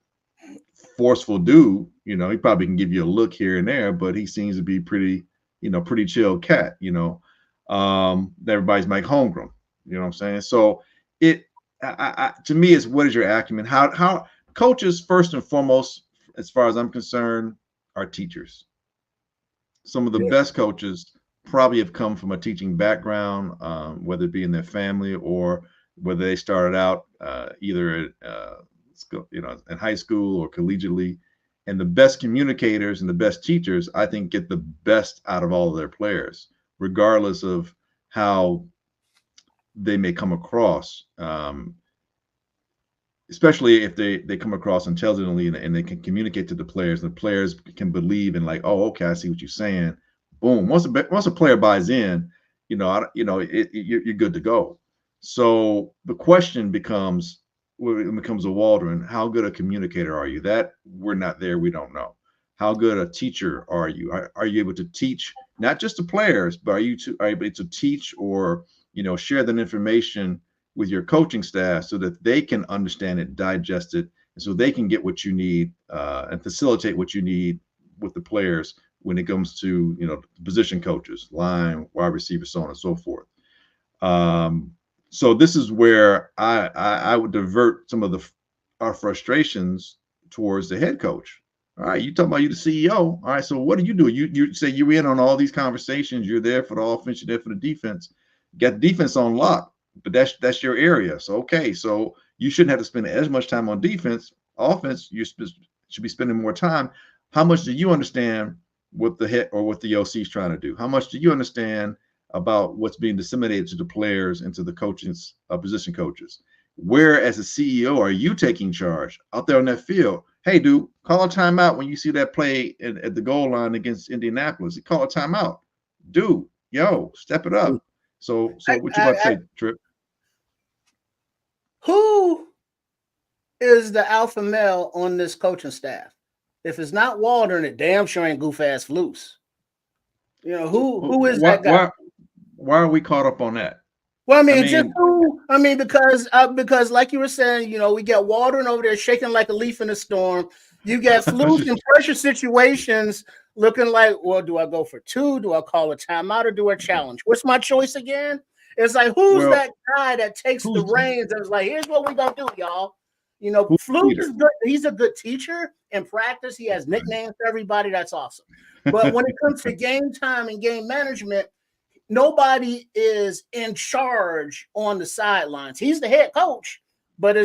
[SPEAKER 4] forceful dude. He probably can give you a look here and there, but he seems to be pretty chill cat. Everybody's Mike Holmgren. You know what I'm saying? So to me, it's what is your acumen? How coaches first and foremost, as far as I'm concerned, are teachers. Some of the best coaches probably have come from a teaching background, whether it be in their family or whether they started out either in high school or collegiately. And the best communicators and the best teachers, I think, get the best out of all of their players, regardless of how they may come across. Especially if they come across intelligently and they can communicate to the players, and the players can believe in like, oh, okay, I see what you're saying. Boom. Once a player buys in, you're good to go. So the question becomes a Waldron, how good a communicator are you? That we're not there. We don't know. How good a teacher are you? Are you able to teach not just the players, but are you able to teach or, share that information with your coaching staff so that they can understand it, digest it, and so they can get what you need and facilitate what you need with the players when it comes to, position coaches, line, wide receivers, so on and so forth. So this is where I would divert some of our frustrations towards the head coach. All right, you talking about you the CEO. All right, so what do? You say you're in on all these conversations. You're there for the offense, you're there for the defense. You got the defense on lock. But that's your area. So, okay, so you shouldn't have to spend as much time on defense. Offense, you should be spending more time. How much do you understand what the head or what the OC is trying to do? How much do you understand about what's being disseminated to the players and to the coaches, position coaches? Where, as a CEO, are you taking charge out there on that field? Hey, dude, call a timeout when you see that play at the goal line against Indianapolis. Call a timeout. Dude, step it up. So what you about to say, Trip?
[SPEAKER 3] Who is the alpha male on this coaching staff? If it's not Waldron, it damn sure ain't goof ass Flus. Who is that guy?
[SPEAKER 4] Why are we caught up on that?
[SPEAKER 3] Well, because like you were saying, we got Waldron over there shaking like a leaf in a storm. You got Flus in pressure situations looking like, well, do I go for 2? Do I call a timeout or do I challenge? What's my choice again? It's like, who's that guy that takes the reins and is like, here's what we're going to do, y'all. Flus is good. He's a good teacher in practice. He has nicknames for everybody. That's awesome. But when it comes to game time and game management, nobody is in charge on the sidelines. He's the head coach, but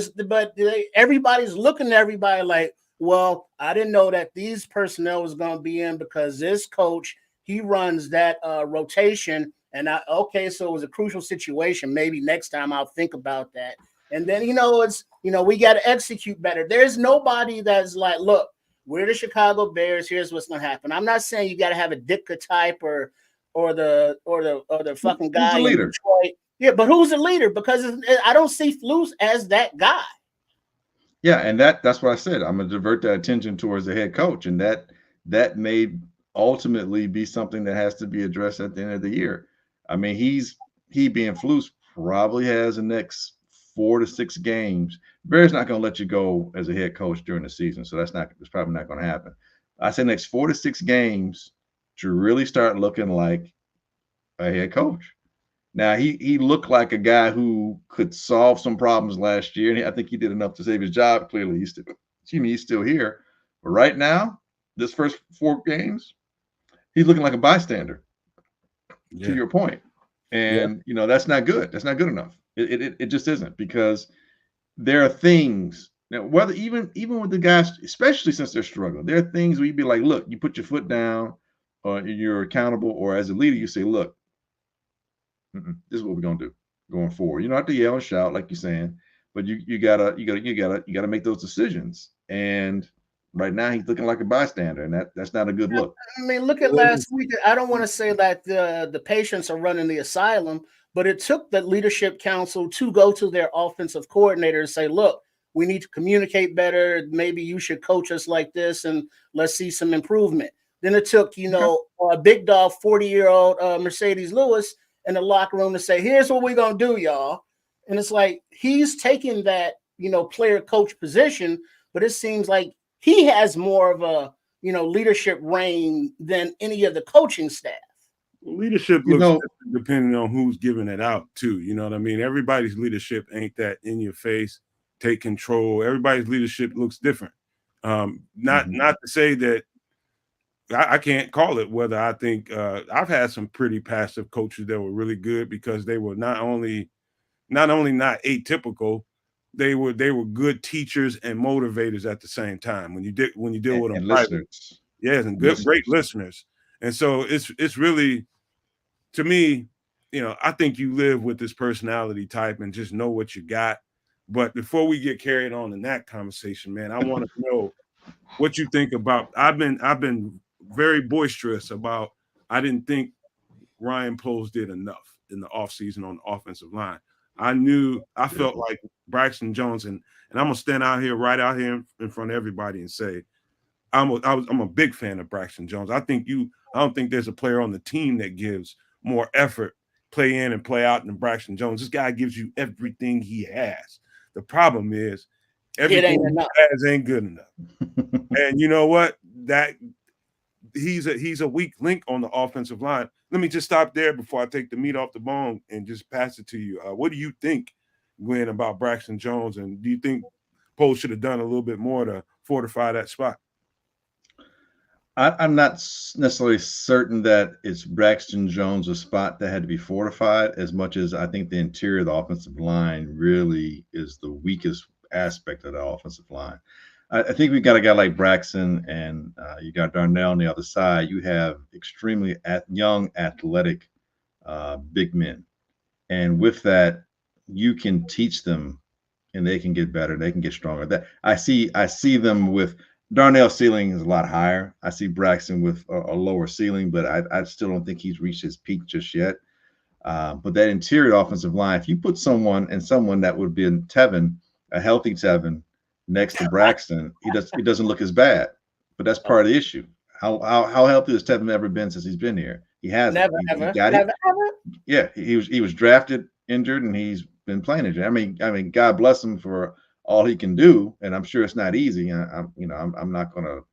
[SPEAKER 3] everybody's looking at everybody like, well, I didn't know that these personnel was going to be in because this coach, he runs that rotation. And so it was a crucial situation. Maybe next time I'll think about that. And then, we got to execute better. There's nobody that's like, look, we're the Chicago Bears. Here's what's going to happen. I'm not saying you got to have a Ditka type or the fucking guy in Detroit. Yeah, but who's the leader? Because I don't see Flus as that guy.
[SPEAKER 4] Yeah, and that's what I said. I'm gonna divert that attention towards the head coach, and that may ultimately be something that has to be addressed at the end of the year. I mean, he being Flus probably has the next 4 to 6 games. Bears not gonna let you go as a head coach during the season, so it's probably not gonna happen. I say next 4 to 6 games to really start looking like a head coach. Now, he looked like a guy who could solve some problems last year, and I think he did enough to save his job. Clearly, he's still here. But right now, this first 4 games, he's looking like a bystander, to your point. And, that's not good. That's not good enough. It just isn't, because there are things now, whether even with the guys, especially since they're struggling, there are things where you'd be like, look, you put your foot down, or you're accountable, or as a leader, you say, look, this is what we're gonna do going forward. You don't have to yell and shout like you're saying, but you gotta make those decisions. And right now he's looking like a bystander, and that's not a good look.
[SPEAKER 3] I mean, look at last week. I don't want to say that the patients are running the asylum, but it took the leadership council to go to their offensive coordinator and say, look, we need to communicate better. Maybe you should coach us like this, and let's see some improvement. Then it took, a big dog, 40-year-old Mercedes Lewis in the locker room to say, here's what we're going to do, y'all. And it's like, he's taking that, player coach position, but it seems like he has more of a, leadership reign than any of the coaching staff.
[SPEAKER 2] Leadership looks different depending on who's giving it out too. You know what I mean? Everybody's leadership ain't that in your face, take control. Everybody's leadership looks different. Not to say that I can't call it whether I think I've had some pretty passive coaches that were really good because they were not only not atypical, they were good teachers and motivators at the same time. When you deal with them,
[SPEAKER 4] listeners,
[SPEAKER 2] and great listeners. And so it's really, to me, I think you live with this personality type and just know what you got. But before we get carried on in that conversation, man, I want to know what you think about. I've been very boisterous about. I didn't think Ryan Poles did enough in the offseason on the offensive line. I felt like Braxton Jones, and I'm gonna stand right out here in front of everybody and say I'm a big fan of Braxton Jones. I don't think there's a player on the team that gives more effort, play in and play out than Braxton Jones. This guy gives you everything he has. The problem is everything he has ain't good enough. And you know what? That he's a weak link on the offensive line. Let me just stop there before I take the meat off the bone and just pass it to you. What do you think, Glynn, about Braxton Jones? And do you think Poles should have done a little bit more to fortify that spot?
[SPEAKER 4] I'm not necessarily certain that it's Braxton Jones' a spot that had to be fortified, as much as I think the interior of the offensive line really is the weakest aspect of the offensive line. I think we've got a guy like Braxton, and you got Darnell on the other side. You have extremely young, athletic big men. And with that, you can teach them, and they can get better. They can get stronger. That I see them with Darnell's ceiling is a lot higher. I see Braxton with a lower ceiling, but I still don't think he's reached his peak just yet. But that interior offensive line, if you put someone that would be in Teven, a healthy Teven, next to Braxton, he doesn't look as bad. But that's part of the issue. How healthy has Teven ever been since he's been here? He hasn't.
[SPEAKER 3] Never.
[SPEAKER 4] Yeah, he was drafted injured, and he's been playing injured. I mean, God bless him for all he can do, and I'm sure it's not easy. I'm not going to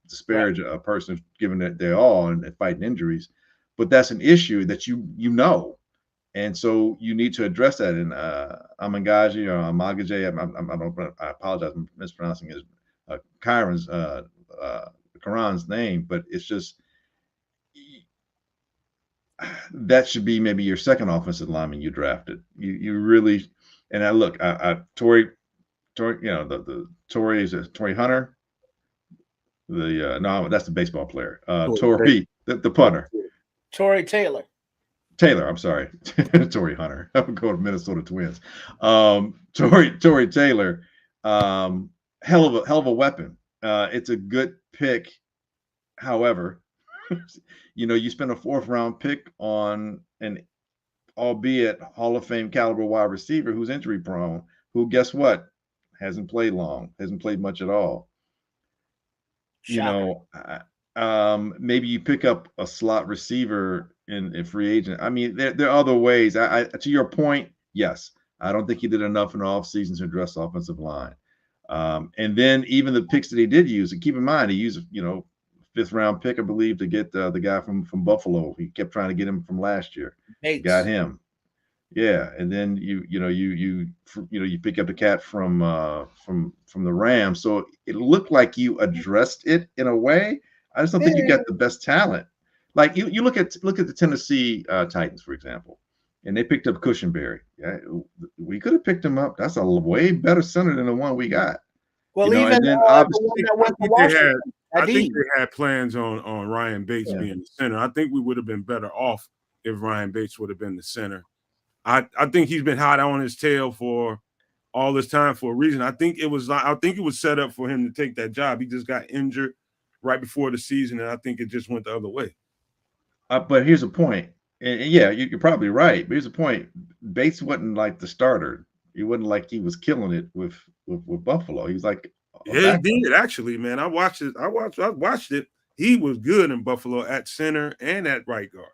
[SPEAKER 4] disparage a person given that they're all and fighting injuries, but that's an issue that and so you need to address that. And Amangaji or Amagaje, I apologize, I'm mispronouncing his Karan's name, but it's just that should be maybe your second offensive lineman you drafted. You really, and I look, Torrey, the Torrey is Torrey Hunter. No, that's the baseball player. Torrey, the punter.
[SPEAKER 3] Torrey Taylor.
[SPEAKER 4] I'm sorry. Torrey Hunter. I'm going to Minnesota Twins. Torrey Taylor, hell of a weapon. It's a good pick. However, you spend a 4th round pick on an albeit Hall of Fame caliber wide receiver who's injury prone, who, guess what, hasn't played much at all.
[SPEAKER 3] Shocker.
[SPEAKER 4] Maybe you pick up a slot receiver in a free agent. I mean, there are other ways. To your point, yes, I don't think he did enough in the offseason to address the offensive line. And then even the picks that he did use, and keep in mind, he used, 5th round pick, I believe, to get the guy from Buffalo. He kept trying to get him from last year. Got him. Yeah, and then you pick up the cat from the Rams. So it looked like you addressed it in a way. I just don't think you got the best talent. Like you look at the Tennessee Titans, for example, and they picked up Cushenberry. Yeah, we could have picked him up. That's a way better center than the one we got.
[SPEAKER 3] Well, even and then obviously,
[SPEAKER 2] the one that went to Washington. I think they had plans on Ryan Bates being the center. I think we would have been better off if Ryan Bates would have been the center. I think he's been hot on his tail for all this time for a reason. I think it was set up for him to take that job. He just got injured right before the season, and I think it just went the other way.
[SPEAKER 4] But here's a point, and yeah, you're probably right. But here's a point: Bates wasn't like the starter. He wasn't like he was killing it with Buffalo. He was like,
[SPEAKER 2] yeah, he did actually, man. I watched it. He was good in Buffalo at center and at right guard.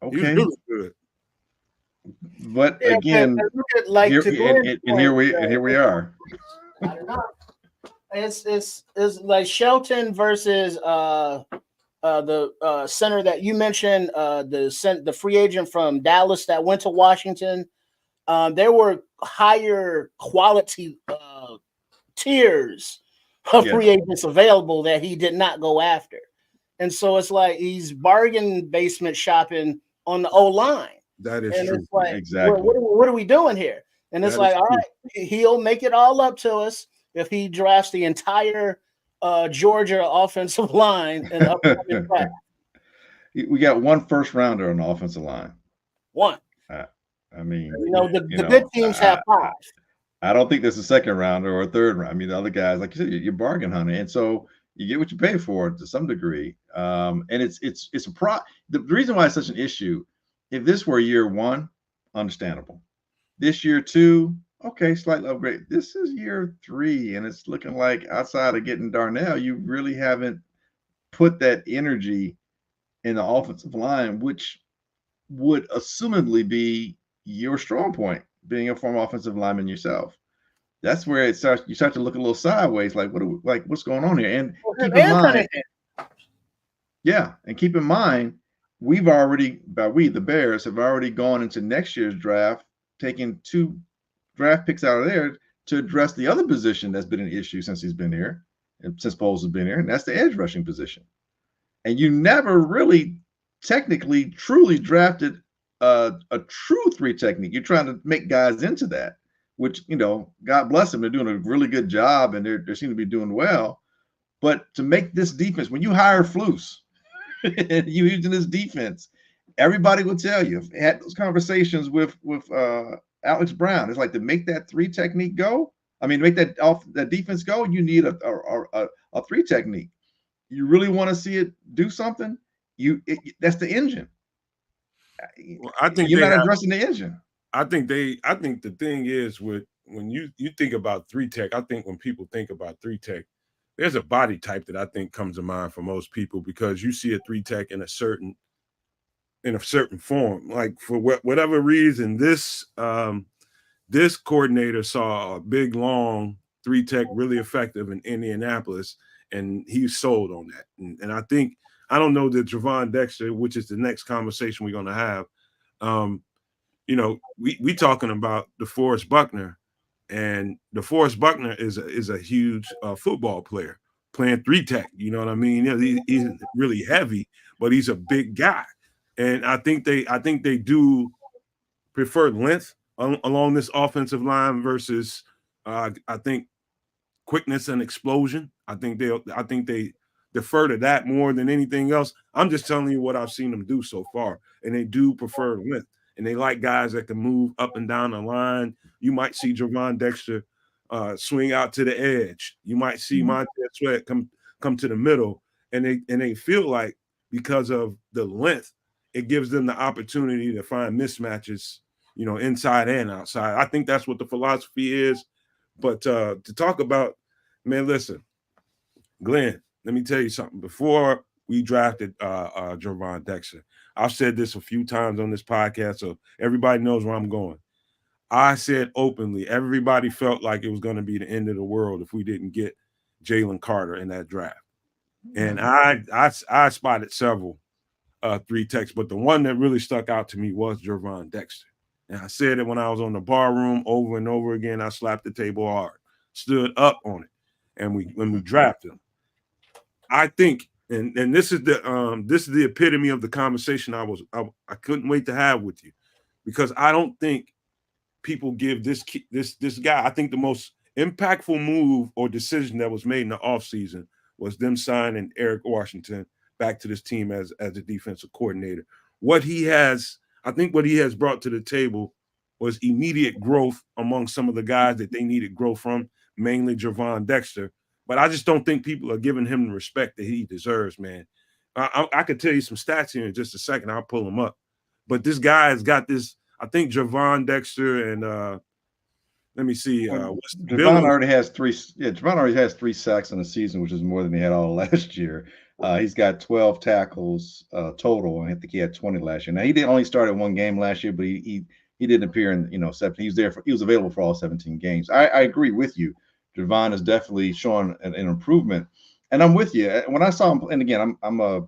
[SPEAKER 4] Okay,
[SPEAKER 2] he was really good.
[SPEAKER 4] But again, here we are.
[SPEAKER 3] I don't know. It's like Shelton versus the center that you mentioned, the free agent from Dallas that went to Washington. There were higher quality tiers of free agents available that he did not go after, and so it's like he's bargain basement shopping on the O-line.
[SPEAKER 2] That is
[SPEAKER 3] true.
[SPEAKER 2] It's
[SPEAKER 3] like,
[SPEAKER 2] exactly.
[SPEAKER 3] What are we doing here? And it's like, all right, he'll make it all up to us if he drafts the entire Georgia offensive line in the upcoming draft.
[SPEAKER 4] We got 1 first rounder on the offensive line.
[SPEAKER 3] 1.
[SPEAKER 4] I mean,
[SPEAKER 3] the good teams have 5.
[SPEAKER 4] I don't think there's a 2nd rounder or a 3rd round. I mean, the other guys, like you said, you're bargain hunting, and so you get what you pay for to some degree. And it's the reason why it's such an issue. If this were year 1, understandable. This year 2, okay, slight upgrade. This is year 3, and it's looking like outside of getting Darnell, you really haven't put that energy in the offensive line, which would assumedly be your strong point, being a former offensive lineman yourself. That's where you start to look a little sideways, like what's going on here? And keep in mind, we've already, the Bears have already gone into next year's draft, taking 2 draft picks out of there to address the other position that's been an issue since he's been here, and since Poles has been here, and that's the edge rushing position. And you never really technically truly drafted a true 3 technique. You're trying to make guys into that, which, God bless them, they're doing a really good job, and they seem to be doing well. But to make this defense, when you hire Flus, and you using this defense, everybody will tell you, had those conversations with Alex Brown. It's like, to make that 3 technique go. I mean, make that defense go. You need a 3 technique. You really want to see it do something. That's the engine.
[SPEAKER 2] Well, I think
[SPEAKER 4] you're not addressing the engine.
[SPEAKER 2] I think the thing is, when you think about 3 tech, I think when people think about 3 tech, there's a body type that I think comes to mind for most people, because you see a 3 tech in a certain in a certain form. Like for whatever reason, this coordinator saw a big, long 3-tech really effective in Indianapolis, and he sold on that. And I think, I don't know that Gervon Dexter, which is the next conversation we're going to have, we talking about DeForest Buckner, and DeForest Buckner is a huge football player playing 3-tech. You know what I mean? He's really heavy, but he's a big guy, and I think they do prefer length along this offensive line versus I think quickness and explosion. I think they defer to that more than anything else. I'm just telling you what I've seen them do so far, and they do prefer length, and they like guys that can move up and down the line. You might see Gervon Dexter swing out to the edge. You might see Montez Sweat come to the middle, and they feel like because of the length, it gives them the opportunity to find mismatches, inside and outside. I think that's what the philosophy is. But to talk about, man, listen, Glynn, let me tell you something. Before we drafted Gervon Dexter, I've said this a few times on this podcast, so everybody knows where I'm going. I said openly, everybody felt like it was going to be the end of the world if we didn't get Jalen Carter in that draft. And I spotted several 3-techs, but the one that really stuck out to me was Gervon Dexter. And I said it when I was on the bar room over and over again. I slapped the table hard, stood up on it, and when we drafted him, I think, and this is the epitome of the conversation I couldn't wait to have with you, because I don't think people give this guy. I think the most impactful move or decision that was made in the offseason was them signing Eric Washington back to this team as a defensive coordinator. I think what he has brought to the table was immediate growth among some of the guys that they needed growth from, mainly Gervon Dexter. But I just don't think people are giving him the respect that he deserves, man. I could tell you some stats here in just a second. I'll pull them up. But this guy has got this, I think Gervon Dexter and let me see.
[SPEAKER 4] Gervon already has three. Yeah, Gervon already has 3 sacks in the season, which is more than he had all last year. He's got 12 tackles total. I think he had 20 last year. Now he did only start at 1 game last year, but he didn't appear in 17. He was available for all 17 games. I agree with you. Gervon is definitely showing an improvement, and I'm with you. When I saw him, and again, I'm a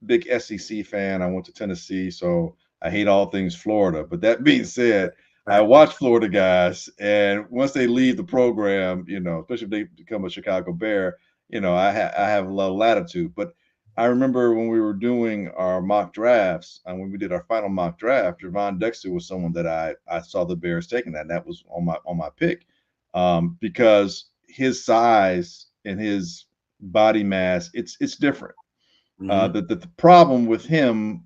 [SPEAKER 4] big SEC fan. I went to Tennessee, so I hate all things Florida. But that being said, I watch Florida guys, and once they leave the program, especially if they become a Chicago Bear, I have a lot of latitude. But I remember when we were doing our mock drafts, and when we did our final mock draft, Gervon Dexter was someone that I saw the Bears taking that, and that was on my pick, because his size and his body mass, it's different.
[SPEAKER 2] Mm-hmm.
[SPEAKER 4] The problem with him,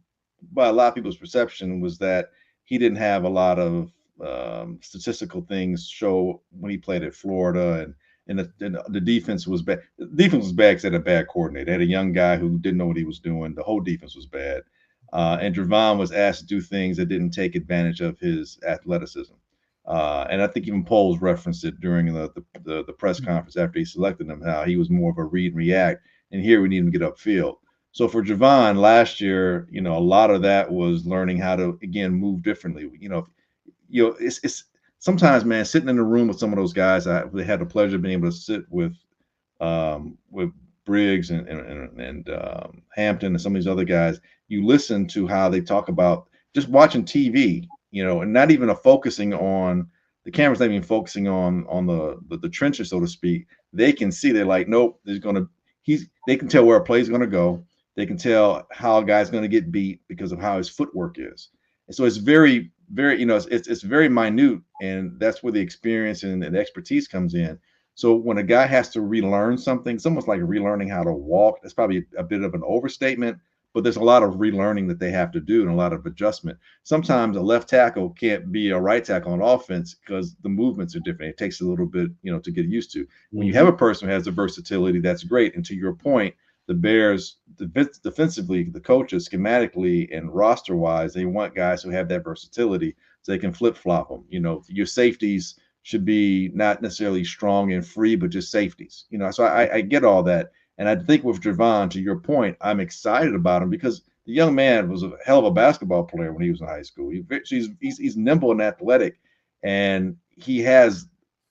[SPEAKER 4] by a lot of people's perception, was that he didn't have a lot of statistical things show when he played at Florida, and the defense was bad. The defense was bad because they had a bad coordinator. They had a young guy who didn't know what he was doing. The whole defense was bad. And Gervon was asked to do things that didn't take advantage of his athleticism. And I think even Poles referenced it during the press conference after he selected him, how he was more of a read and react. And here we need him to get upfield. So for Gervon last year, a lot of that was learning how to, again, move differently. It's sometimes, man, sitting in the room with some of those guys. I really had the pleasure of being able to sit with Briggs and Hampton and some of these other guys. You listen to how they talk about just watching TV, and not even focusing on the camera's not even focusing on the trenches, so to speak. They can see, they're like, nope, they can tell where a play is going to go. They can tell how a guy's going to get beat because of how his footwork is. And so it's very, very, it's very minute, and that's where the experience and the expertise comes in. So when a guy has to relearn something, it's almost like relearning how to walk. That's probably a bit of an overstatement, but there's a lot of relearning that they have to do and a lot of adjustment. Sometimes a left tackle can't be a right tackle on offense because the movements are different. It takes a little bit, to get used to. When you have a person who has the versatility, that's great. And to your point, the Bears defensively, the coaches schematically and roster wise, they want guys who have that versatility so they can flip flop them. Your safeties should be not necessarily strong and free, but just safeties. So I get all that. And I think with Gervon, to your point, I'm excited about him because the young man was a hell of a basketball player when he was in high school. He's nimble and athletic, and he has,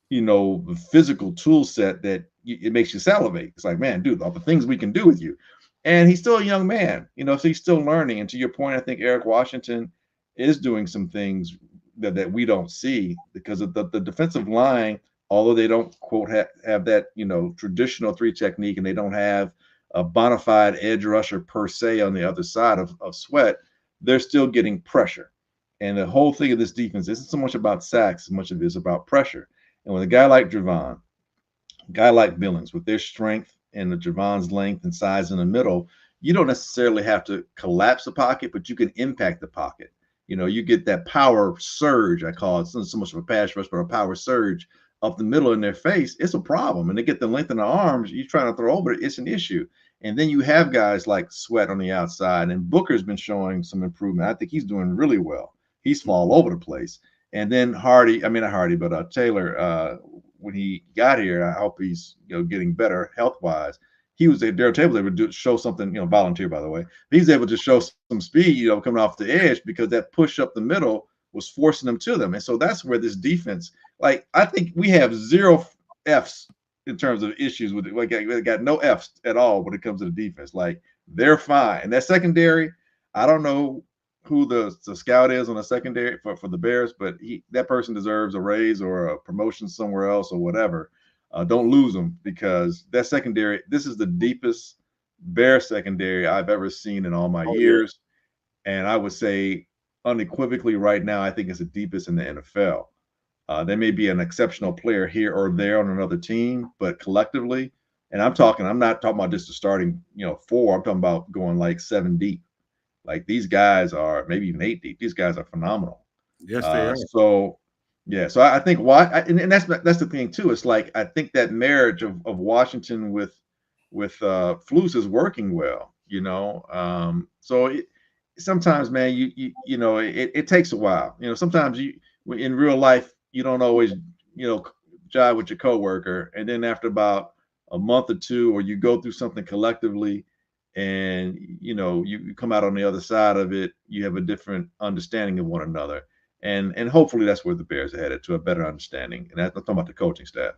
[SPEAKER 4] the physical tool set that it makes you salivate. It's like, man, dude, all the things we can do with you. And he's still a young man, so he's still learning. And to your point, I think Eric Washington is doing some things that we don't see because of the defensive line, although they don't quote have that, traditional 3 technique, and they don't have a bona fide edge rusher per se on the other side of Sweat, they're still getting pressure. And the whole thing of this defense isn't so much about sacks as much of it is about pressure. And with a guy like Gervon, a guy like Billings, with their strength and the Gervon's length and size in the middle, you don't necessarily have to collapse the pocket, but you can impact the pocket. You get that power surge, I call it. It's not so much of a pass rush, but a power surge up the middle in their face. It's a problem. And they get the length in the arms. You're trying to throw over it. It's an issue. And then you have guys like Sweat on the outside, and Booker's been showing some improvement. I think he's doing really well. He's all over the place. And then Taylor, when he got here, I hope he's getting better health-wise. He was Daryl Taylor able to show something, volunteer, by the way. He's able to show some speed, coming off the edge, because that push up the middle was forcing them to them. And so that's where this defense, like, I think we have 0 Fs in terms of issues with it. Like, we got no Fs at all when it comes to the defense. Like, they're fine. And that secondary, I don't know who the scout is on the secondary for the Bears, but that person deserves a raise or a promotion somewhere else or whatever. Don't lose them, because that secondary, this is the deepest Bear secondary I've ever seen in all my years. Yeah. And I would say unequivocally right now, I think it's the deepest in the NFL. There may be an exceptional player here or there on another team, but collectively, and I'm not talking about just the starting, 4. I'm talking about going like 7 deep. Like, these guys are maybe even 8 deep. These guys are phenomenal.
[SPEAKER 2] Yes, they are.
[SPEAKER 4] So I think and that's the thing too. It's like, I think that marriage of Washington with Flus is working well. So sometimes, man, it takes a while. Sometimes in real life you don't always jive with your coworker, and then after about a month or 2, or you go through something collectively, and you come out on the other side of it, you have a different understanding of one another. And hopefully that's where the Bears are headed, to a better understanding. And I'm talking about the coaching staff.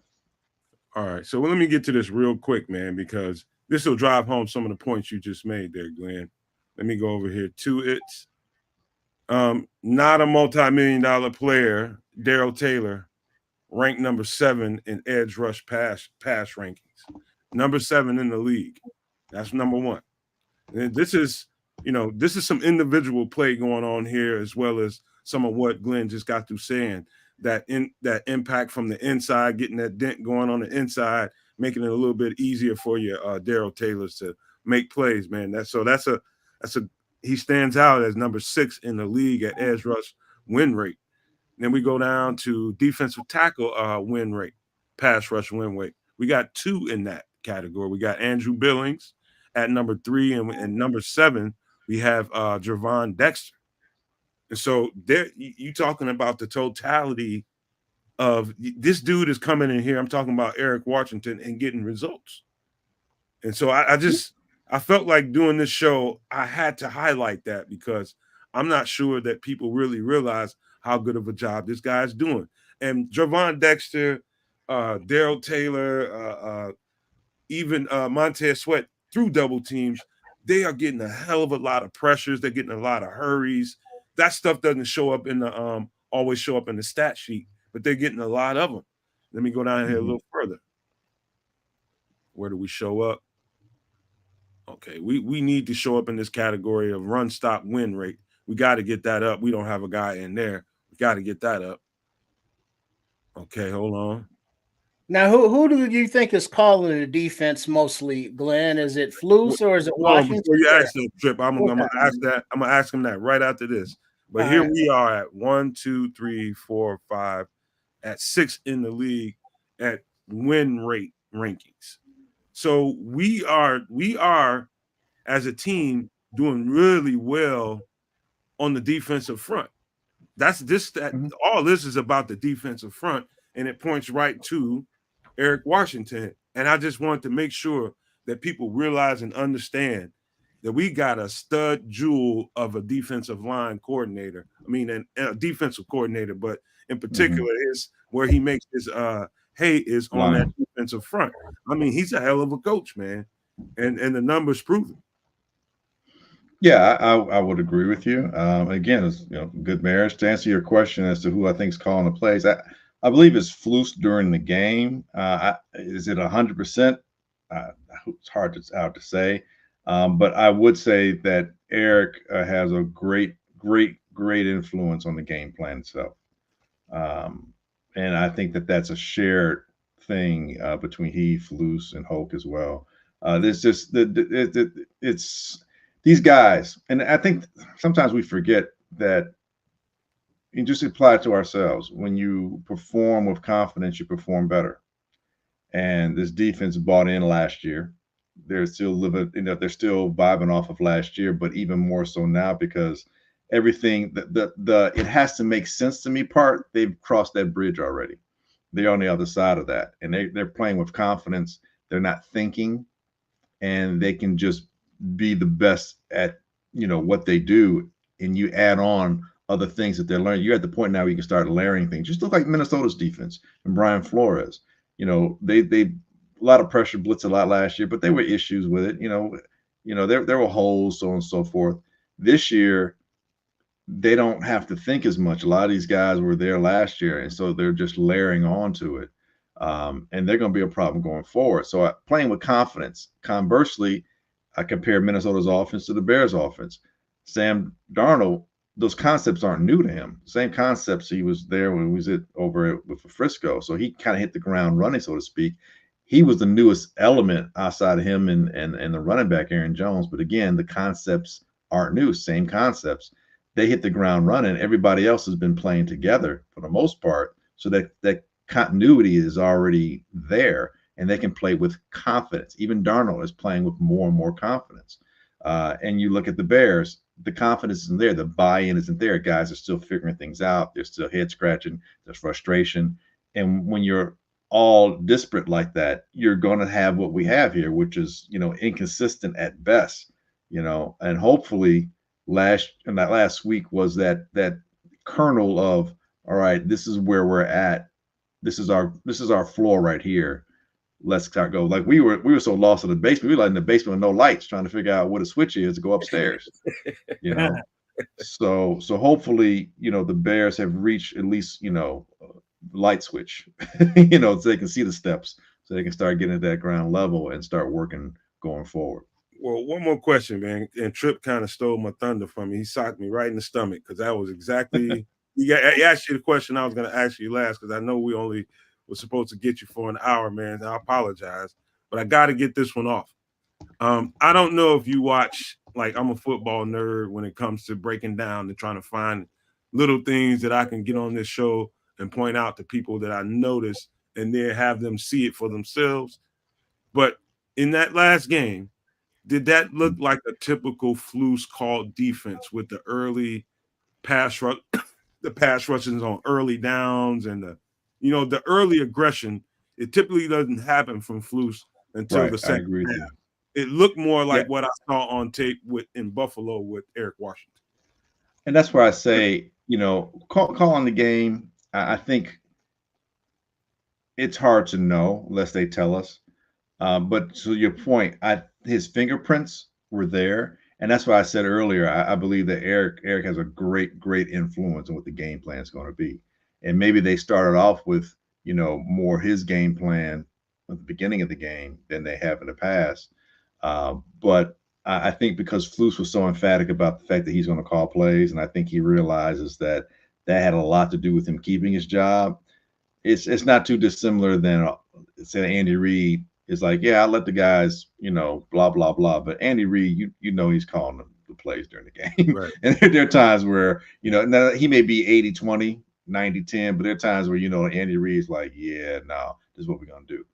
[SPEAKER 2] All right. So let me get to this real quick, man, because this will drive home some of the points you just made there, Glynn. Let me go over here to it. Not a multi-million-dollar player, Daryl Taylor, ranked number 7 in edge rush pass rankings. Number 7 in the league. That's number 1. And this is some individual play going on here, as well as some of what Glynn just got through saying, that impact from the inside, getting that dent going on the inside, making it a little bit easier for your Daryl Taylors to make plays, man. He stands out as number 6 in the league at edge rush win rate. Then we go down to defensive tackle win rate, pass rush win rate. We got 2 in that category. We got Andrew Billings at number 3, and number 7 we have Gervon Dexter. And so there, you talking about the totality of this dude is coming in here. I'm talking about Eric Washington and getting results. And so I felt like doing this show, I had to highlight that, because I'm not sure that people really realize how good of a job this guy's doing. And Gervon Dexter, Daryl Taylor, even Montez Sweat, through double teams, they are getting a hell of a lot of pressures. They're getting a lot of hurries. That stuff doesn't show up in the always show up in the stat sheet, but they're getting a lot of them. Let me go down here a little further. Where do we show up? Okay, we need to show up in this category of run stop win rate. We got to get that up. We don't have a guy in there. We got to get that up. Okay, hold on.
[SPEAKER 3] Now, who do you think is calling the defense mostly, Glenn? Is it Flus or is it Washington?
[SPEAKER 2] Before you ask that, Trip, I'm gonna ask that. I'm gonna ask him that right after this. But all here right. We are at 1, 2, 3, 4, 5, at 6 in the league at win rate rankings. So we are as a team doing really well on the defensive front. All this is about the defensive front, and it points right to Eric Washington. And I just wanted to make sure that people realize and understand that we got a stud jewel of a defensive line coordinator. I mean, a defensive coordinator, but in particular is where he makes his hay is on that defensive front. I mean, he's a hell of a coach, man, and the numbers prove it.
[SPEAKER 4] Yeah, I would agree with you. Again, it's good marriage. To answer your question as to who I think is calling the plays, I believe it's Flus during the game. Is it 100%? It's hard to say, but I would say that Eric has a great influence on the game plan itself, and I think that that's a shared thing between he, Flus, and Hulk as well. There's just it's these guys, and I think sometimes we forget that. You just apply it to ourselves. When you perform with confidence, you perform better. And this defense bought in last year. They're still living, they're still vibing off of last year, but even more so now because everything it has to make sense to me part, they've crossed that bridge already. They're on the other side of that. And they're playing with confidence. They're not thinking, and they can just be the best at what they do. And you add on other things that they're learning. You're at the point now where you can start layering things. Just look like Minnesota's defense and Brian Flores. They a lot of pressure blitz a lot last year, but there were issues with it. There were holes, so on and so forth. This year, they don't have to think as much. A lot of these guys were there last year, and so they're just layering onto it. And they're going to be a problem going forward. So playing with confidence. Conversely, I compare Minnesota's offense to the Bears' offense. Sam Darnold, those concepts aren't new to him. Same concepts he was there when he was over with Frisco. So he kind of hit the ground running, so to speak. He was the newest element outside of him and the running back, Aaron Jones. But again, the concepts aren't new, same concepts. They hit the ground running. Everybody else has been playing together for the most part. So that continuity is already there, and they can play with confidence. Even Darnold is playing with more and more confidence. And you look at the Bears, the confidence isn't there. The buy-in isn't there. Guys are still figuring things out. They're still head scratching. There's frustration. And when you're all disparate like that, you're going to have what we have here, which is, inconsistent at best, and hopefully that last week was that kernel of, all right, this is where we're at. This is our floor right here. Let's start go. Like we were so lost in the basement. We were like in the basement with no lights, trying to figure out what a switch is to go upstairs. So hopefully, the Bears have reached at least, light switch, so they can see the steps, so they can start getting at that ground level and start working going forward.
[SPEAKER 2] Well, one more question, man. And Tripp kind of stole my thunder from me. He socked me right in the stomach because that was exactly he asked you the question I was going to ask you last, because I know we only were supposed to get you for an hour, man. I apologize, but I got to get this one off. I don't know if you watch, like, I'm a football nerd when it comes to breaking down and trying to find little things that I can get on this show and point out to people that I notice and then have them see it for themselves. But in that last game, did that look like a typical Flus called defense with the early pass rush, the pass rushes on early downs and the early aggression? It typically doesn't happen from Flus until the second half. It looked more like what I saw on tape in Buffalo with Eric Washington.
[SPEAKER 4] And that's where I say, calling the game, I think it's hard to know unless they tell us. But to your point, his fingerprints were there. And that's why I said earlier, I believe that Eric has a great influence on what the game plan is going to be. And maybe they started off with, more his game plan at the beginning of the game than they have in the past. But I think because Flus was so emphatic about the fact that he's going to call plays, and I think he realizes that had a lot to do with him keeping his job. It's not too dissimilar than, say, Andy Reid is like, yeah, I'll let the guys, blah, blah, blah. But Andy Reid, he's calling the plays during the game. Right. And there are times where, now he may be 80-20, 90-10, but there are times where, Andy Reid's like, yeah, no, this is what we're going to do.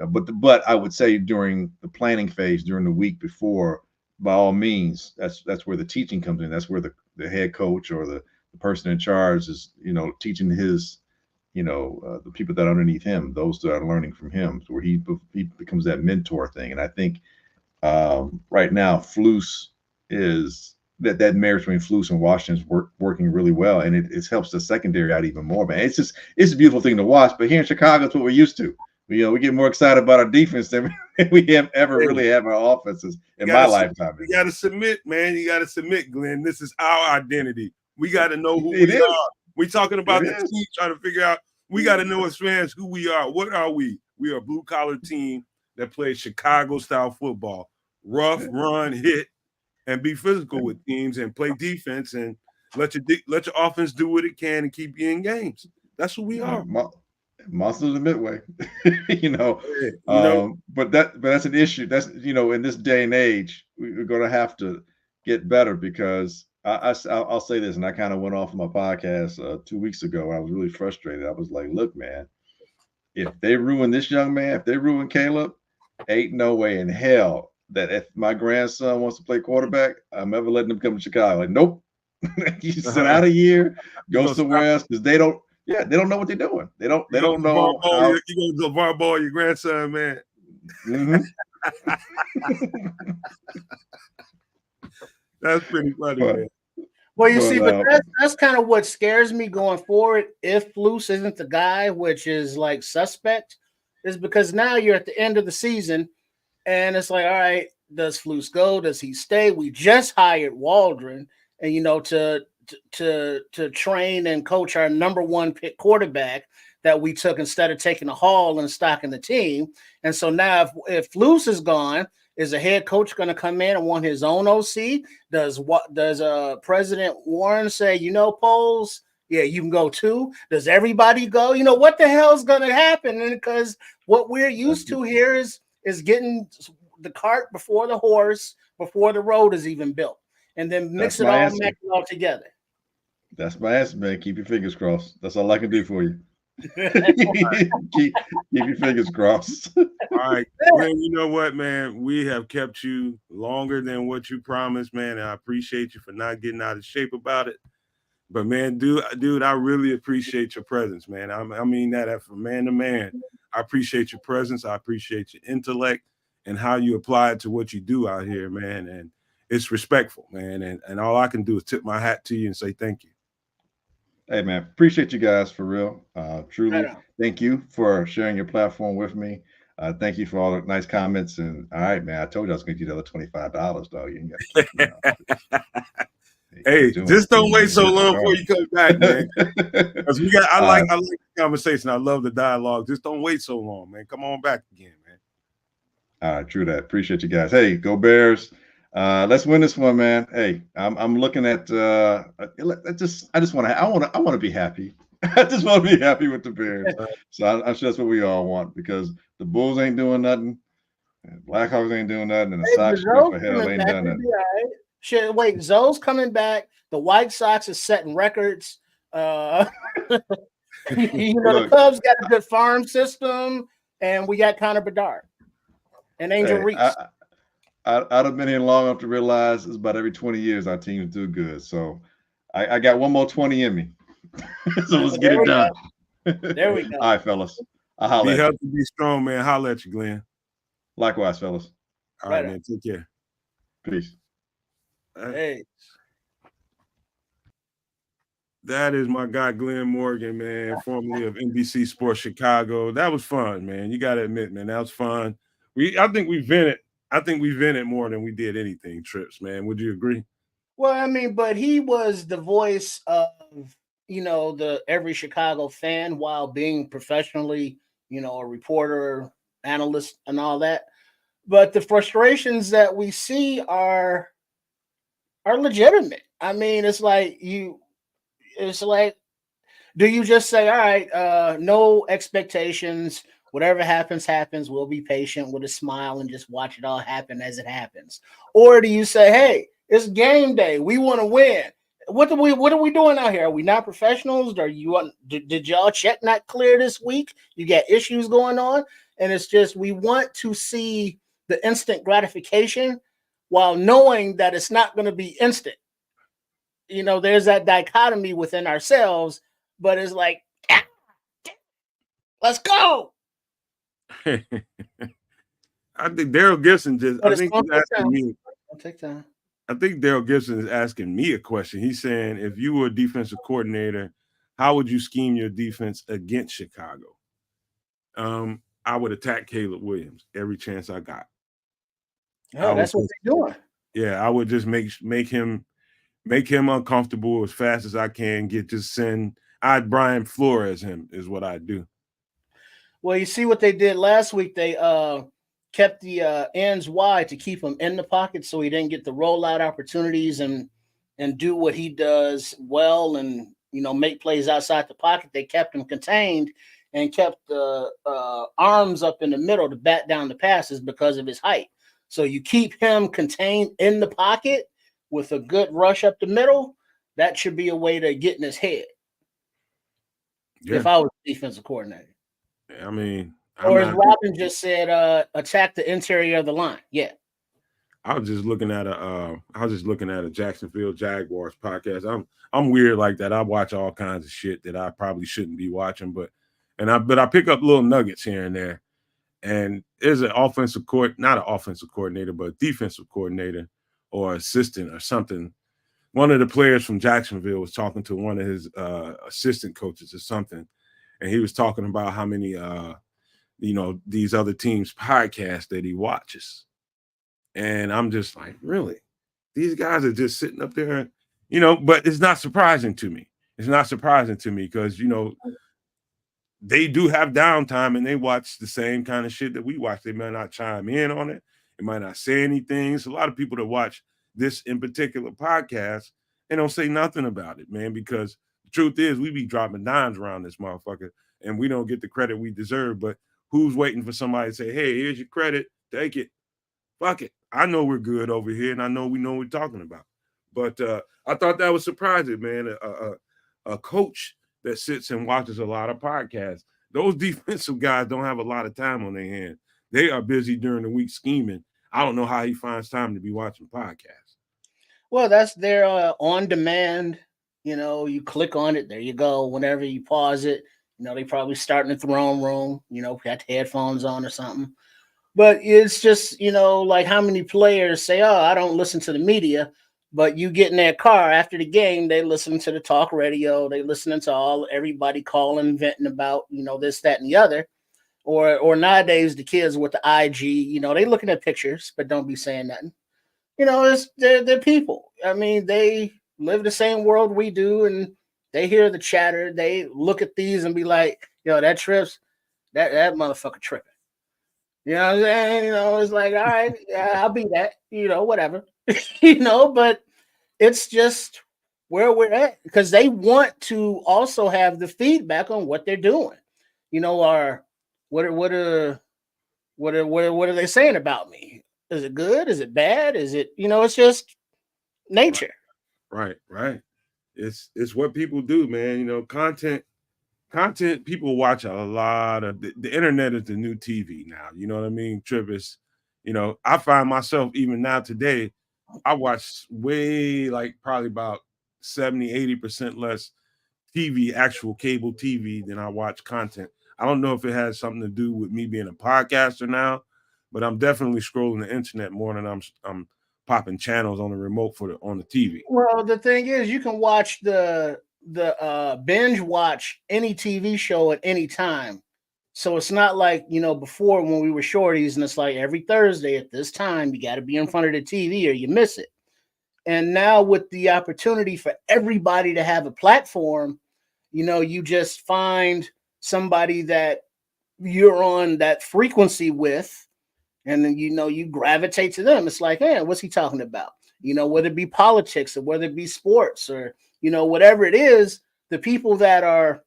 [SPEAKER 4] But I would say during the planning phase, during the week before, by all means, that's where the teaching comes in. That's where the head coach or the person in charge is, teaching his, the people that are underneath him, those that are learning from him, where he becomes that mentor thing. And I think Right now, Flus is that marriage between Flus and Washington is working really well, and it helps the secondary out even more, man. It's a beautiful thing to watch. But here in Chicago, it's what we're used to. We get more excited about our defense than we have ever really have our offenses in my lifetime.
[SPEAKER 2] You got to submit, man. You got to submit, Glenn. This is our identity. We got to know who
[SPEAKER 4] It
[SPEAKER 2] we
[SPEAKER 4] is.
[SPEAKER 2] are. We're talking about
[SPEAKER 4] It
[SPEAKER 2] the
[SPEAKER 4] is.
[SPEAKER 2] team, trying to figure out. We got to know as fans who we are. What are we? We are a blue-collar team that plays Chicago-style football. Rough, run, hit, and be physical with teams and play defense and let your offense do what it can and keep you in games. That's who we are.
[SPEAKER 4] Monsters of the Midway,
[SPEAKER 2] Yeah,
[SPEAKER 4] but that's an issue. That's in this day and age, we're going to have to get better because I'll say this, and I kind of went off my podcast 2 weeks ago. I was really frustrated. I was like, look, man, if they ruin this young man, if they ruin Caleb, ain't no way in hell that if my grandson wants to play quarterback, I'm ever letting him come to Chicago. Like, nope. You sit out a year, go somewhere else because they don't know what they're doing. They don't know how.
[SPEAKER 2] You go to LeVar Ball, your grandson, man.
[SPEAKER 4] Mm-hmm.
[SPEAKER 2] That's pretty funny, man.
[SPEAKER 3] Well, you see, but that's kind of what scares me going forward. If Flus isn't the guy, which is like suspect, is because now you're at the end of the season, and it's like, all right, does Flus go? Does he stay? We just hired Waldron, and to train and coach our number one pick quarterback that we took instead of taking a haul and stocking the team. And so now if Flus is gone, is a head coach going to come in and want his own OC? Does President Warren say, Poles, yeah, you can go too? Does everybody go? What the hell is going to happen? And because what we're used to here is getting the cart before the horse, before the road is even built, and then mix it all together.
[SPEAKER 4] That's my answer, man. Keep your fingers crossed. That's all I can do for you. keep your fingers crossed.
[SPEAKER 2] All right, Glenn, you know what, man? We have kept you longer than what you promised, man, and I appreciate you for not getting out of shape about it. But man, dude, I really appreciate your presence, man. I mean that from man to man. I appreciate your presence. I appreciate your intellect and how you apply it to what you do out here, man. And it's respectful, man. And all I can do is tip my hat to you and say thank you.
[SPEAKER 4] Hey, man, appreciate you guys for real. Truly, thank you for sharing your platform with me. Thank you for all the nice comments. And all right, man, I told you I was going to give you the other $25, though.
[SPEAKER 2] Hey, just don't wait so long before you come back, man. Because I like the conversation. I love the dialogue. Just don't wait so long, man. Come on back again, man.
[SPEAKER 4] All right, true that. Appreciate you guys. Hey, go Bears. Let's win this one, man. Hey, I'm looking at I just want to be happy. I just want to be happy with the Bears. So I'm sure that's what we all want because the Bulls ain't doing nothing, and Blackhawks ain't doing nothing, and the Sox for hell ain't done nothing.
[SPEAKER 3] Shit, wait, Zoe's coming back. The White Sox is setting records. The Cubs got a good farm system, and we got Connor Bedard and Angel Reese.
[SPEAKER 4] I'd have been here long enough to realize it's about every 20 years our teams do good. So I got one more 20 in me. So let's get it done.
[SPEAKER 3] There we go.
[SPEAKER 4] All right, fellas. I'll holler at you.
[SPEAKER 2] Be healthy, be strong, man. Holler at you, Glenn.
[SPEAKER 4] Likewise, fellas.
[SPEAKER 2] All right, man. Take care.
[SPEAKER 4] Peace.
[SPEAKER 3] Hey.
[SPEAKER 2] That is my guy, Glenn Morgan, man, formerly of NBC Sports Chicago. That was fun, man. You got to admit, man, that was fun. I think we vented more than we did anything, Trips, man. Would you agree?
[SPEAKER 3] Well, I mean, but he was the voice of, the every Chicago fan while being professionally, a reporter, analyst, and all that. But the frustrations that we see are legitimate. I mean, it's like, do you just say, all right, no expectations, whatever happens, happens. We'll be patient with a smile and just watch it all happen as it happens. Or do you say, hey, it's game day. We want to win. What are we doing out here? Are we not professionals? Did y'all check not clear this week? You got issues going on. And it's just, we want to see the instant gratification while knowing that it's not going to be instant. There's that dichotomy within ourselves, but it's like, let's go.
[SPEAKER 2] I I think Daryl Gibson
[SPEAKER 3] But
[SPEAKER 2] I
[SPEAKER 3] it's
[SPEAKER 2] think
[SPEAKER 3] gonna
[SPEAKER 2] he's
[SPEAKER 3] take
[SPEAKER 2] asking
[SPEAKER 3] time.
[SPEAKER 2] me.
[SPEAKER 3] It'll take time.
[SPEAKER 2] I think Daryl Gibson is asking me a question. He's saying, if you were a defensive coordinator, how would you scheme your defense against Chicago? I would attack Caleb Williams every chance I got.
[SPEAKER 3] Yeah, that's what they're doing.
[SPEAKER 2] Yeah, I would just make him uncomfortable as fast as I can. I'd Brian Flores him is what I do.
[SPEAKER 3] Well, you see what they did last week. They kept the ends wide to keep him in the pocket, so he didn't get the rollout opportunities and do what he does well, and make plays outside the pocket. They kept him contained and kept the arms up in the middle to bat down the passes because of his height. So you keep him contained in the pocket with a good rush up the middle. That should be a way to get in his head. Yeah. If I was defensive coordinator.
[SPEAKER 2] I mean,
[SPEAKER 3] or as Robin just said, attack the interior of the line. Yeah.
[SPEAKER 2] I was just looking at a Jacksonville Jaguars podcast. I'm weird like that. I watch all kinds of shit that I probably shouldn't be watching, but I pick up little nuggets here and there. And there's not an offensive coordinator, but a defensive coordinator or assistant or something. One of the players from Jacksonville was talking to one of his assistant coaches or something, and he was talking about how many these other teams' podcasts that he watches. And I'm just like, really? These guys are just sitting up there, but it's not surprising to me. It's not surprising to me because, they do have downtime and they watch the same kind of shit that we watch. They might not chime in on it. They might not say anything. It's a lot of people that watch this in particular podcast and don't say nothing about it, man, because the truth is we be dropping dimes around this motherfucker and we don't get the credit we deserve. But who's waiting for somebody to say, hey, here's your credit, take it. Fuck it. I know we're good over here and I know we know what we're talking about. But I thought that was surprising, man. A coach that sits and watches a lot of podcasts. Those defensive guys don't have a lot of time on their hands. They are busy during the week scheming. I don't know how he finds time to be watching podcasts.
[SPEAKER 3] Well, that's their on demand. You click on it, there you go. Whenever you pause it, they probably start in the throne room, got the headphones on or something. But it's just, like how many players say, oh, I don't listen to the media. But you get in their car after the game, they listen to the talk radio, they listening to everybody calling, venting about, this, that, and the other. Or nowadays the kids with the IG, they looking at pictures, but don't be saying nothing. They're people. I mean, they live the same world we do, and they hear the chatter. They look at these and be like, that trips, that motherfucker tripping. You know what I'm saying? It's like, all right, yeah, I'll be that, whatever. But it's just where we're at because they want to also have the feedback on what they're doing. What are they saying about me? Is it good? Is it bad? Is it, it's just nature.
[SPEAKER 2] Right. It's what people do, man. Content people watch a lot of the internet is the new TV now. You know what I mean? Trip is, I find myself even now today, I watch way probably about 70-80% less TV, actual cable TV than I watch content. I don't know if it has something to do with me being a podcaster now, but I'm definitely scrolling the internet more than I'm popping channels on the remote on the TV.
[SPEAKER 3] Well, the thing is, you can watch the binge watch any TV show at any time. So it's not like, before when we were shorties and it's like every Thursday at this time, you got to be in front of the TV or you miss it. And now with the opportunity for everybody to have a platform, you just find somebody that you're on that frequency with, and then, you gravitate to them. It's like, hey, what's he talking about? Whether it be politics or whether it be sports or, whatever it is, the people that are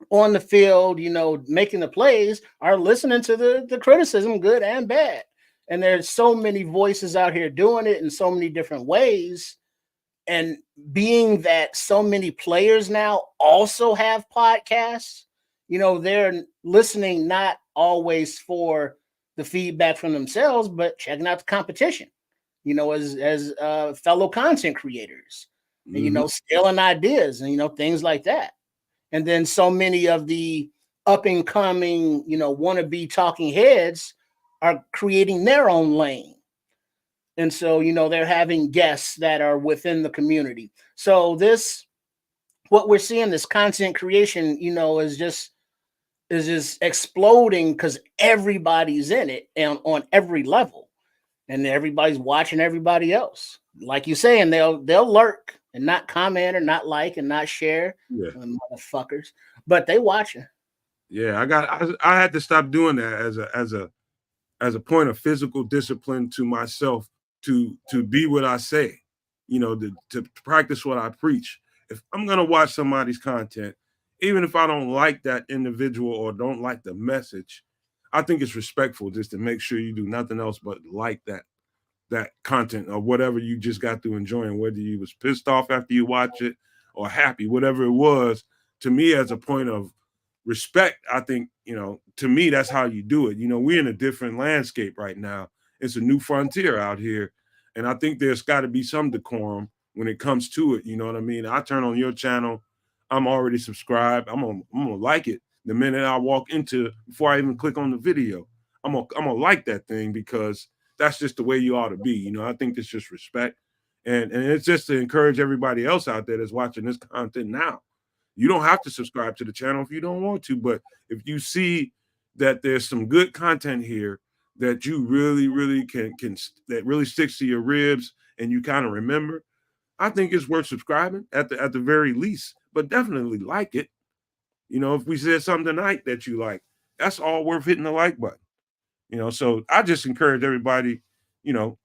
[SPEAKER 3] on the field, making the plays are listening to the criticism, good and bad. And there's so many voices out here doing it in so many different ways. And being that so many players now also have podcasts, they're listening not always for the feedback from themselves, but checking out the competition, as fellow content creators, and, stealing ideas and, things like that. And then so many of the up and coming, wannabe talking heads are creating their own lane. And so, they're having guests that are within the community. So what we're seeing, this content creation, is just exploding because everybody's in it and on every level, and everybody's watching everybody else. Like you saying, they'll lurk and not comment or not like and not share, motherfuckers, but they watching.
[SPEAKER 2] Yeah, I had to stop doing that as a point of physical discipline to myself to be what I say, to practice what I preach. If I'm gonna watch somebody's content, even if I don't like that individual or don't like the message, I think it's respectful just to make sure you do nothing else but like that content or whatever you just got through enjoying, whether you was pissed off after you watch it or happy, whatever it was. To me, as a point of respect, I think, to me, that's how you do it. We're in a different landscape right now. It's a new frontier out here. And I think there's got to be some decorum when it comes to it. You know what I mean? I turn on your channel, I'm already subscribed. I'm gonna like it the minute I walk into, before I even click on the video. I'm gonna like that thing because that's just the way you ought to be. I think it's just respect. And it's just to encourage everybody else out there that's watching this content now. You don't have to subscribe to the channel if you don't want to, but if you see that there's some good content here that you really, really can that really sticks to your ribs and you kind of remember, I think it's worth subscribing at the very least, but definitely like it. If we said something tonight that you like, that's all worth hitting the like button. So I just encourage everybody,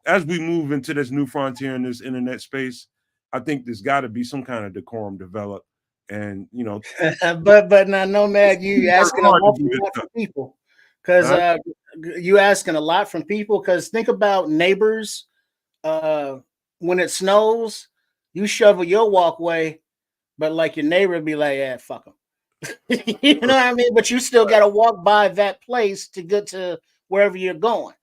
[SPEAKER 2] as we move into this new frontier in this internet space, I think there's got to be some kind of decorum developed. And
[SPEAKER 3] but now, Nomad, you asking a lot from people, because you asking a lot from people. Because think about neighbors. When it snows, you shovel your walkway, but like your neighbor be like, "Yeah, fuck them." You know what I mean? But you still got to walk by that place to get to wherever you're going.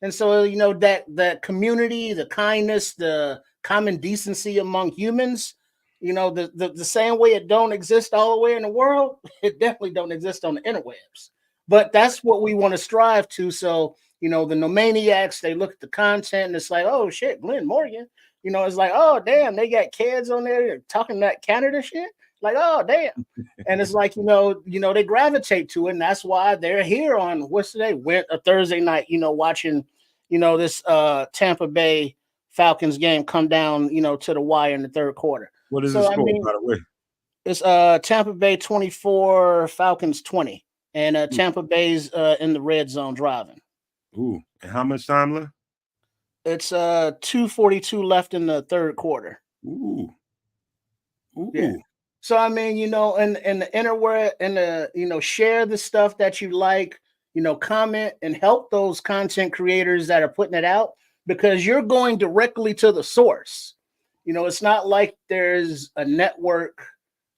[SPEAKER 3] And so, that community, the kindness, the common decency among humans, the same way it don't exist all the way in the world, it definitely don't exist on the interwebs. But that's what we want to strive to. So, the nomaniacs, they look at the content and it's like, oh shit, Glynn Morgan. It's like, oh damn, they got kids on there talking that Canada shit. Like, oh damn. And it's like, they gravitate to it. And that's why they're here on what's today? Went a Thursday night, watching, this Tampa Bay Falcons game come down, to the wire in the third quarter.
[SPEAKER 2] What is the score, by the way?
[SPEAKER 3] It's Tampa Bay 24, Falcons 20. And Tampa Bay's in the red zone driving.
[SPEAKER 2] Ooh, and how much time left?
[SPEAKER 3] It's 2:42 left in the third quarter.
[SPEAKER 2] Ooh.
[SPEAKER 3] Yeah. So and the interweb and the share the stuff that you like, comment and help those content creators that are putting it out, because you're going directly to the source. It's not like there's a network,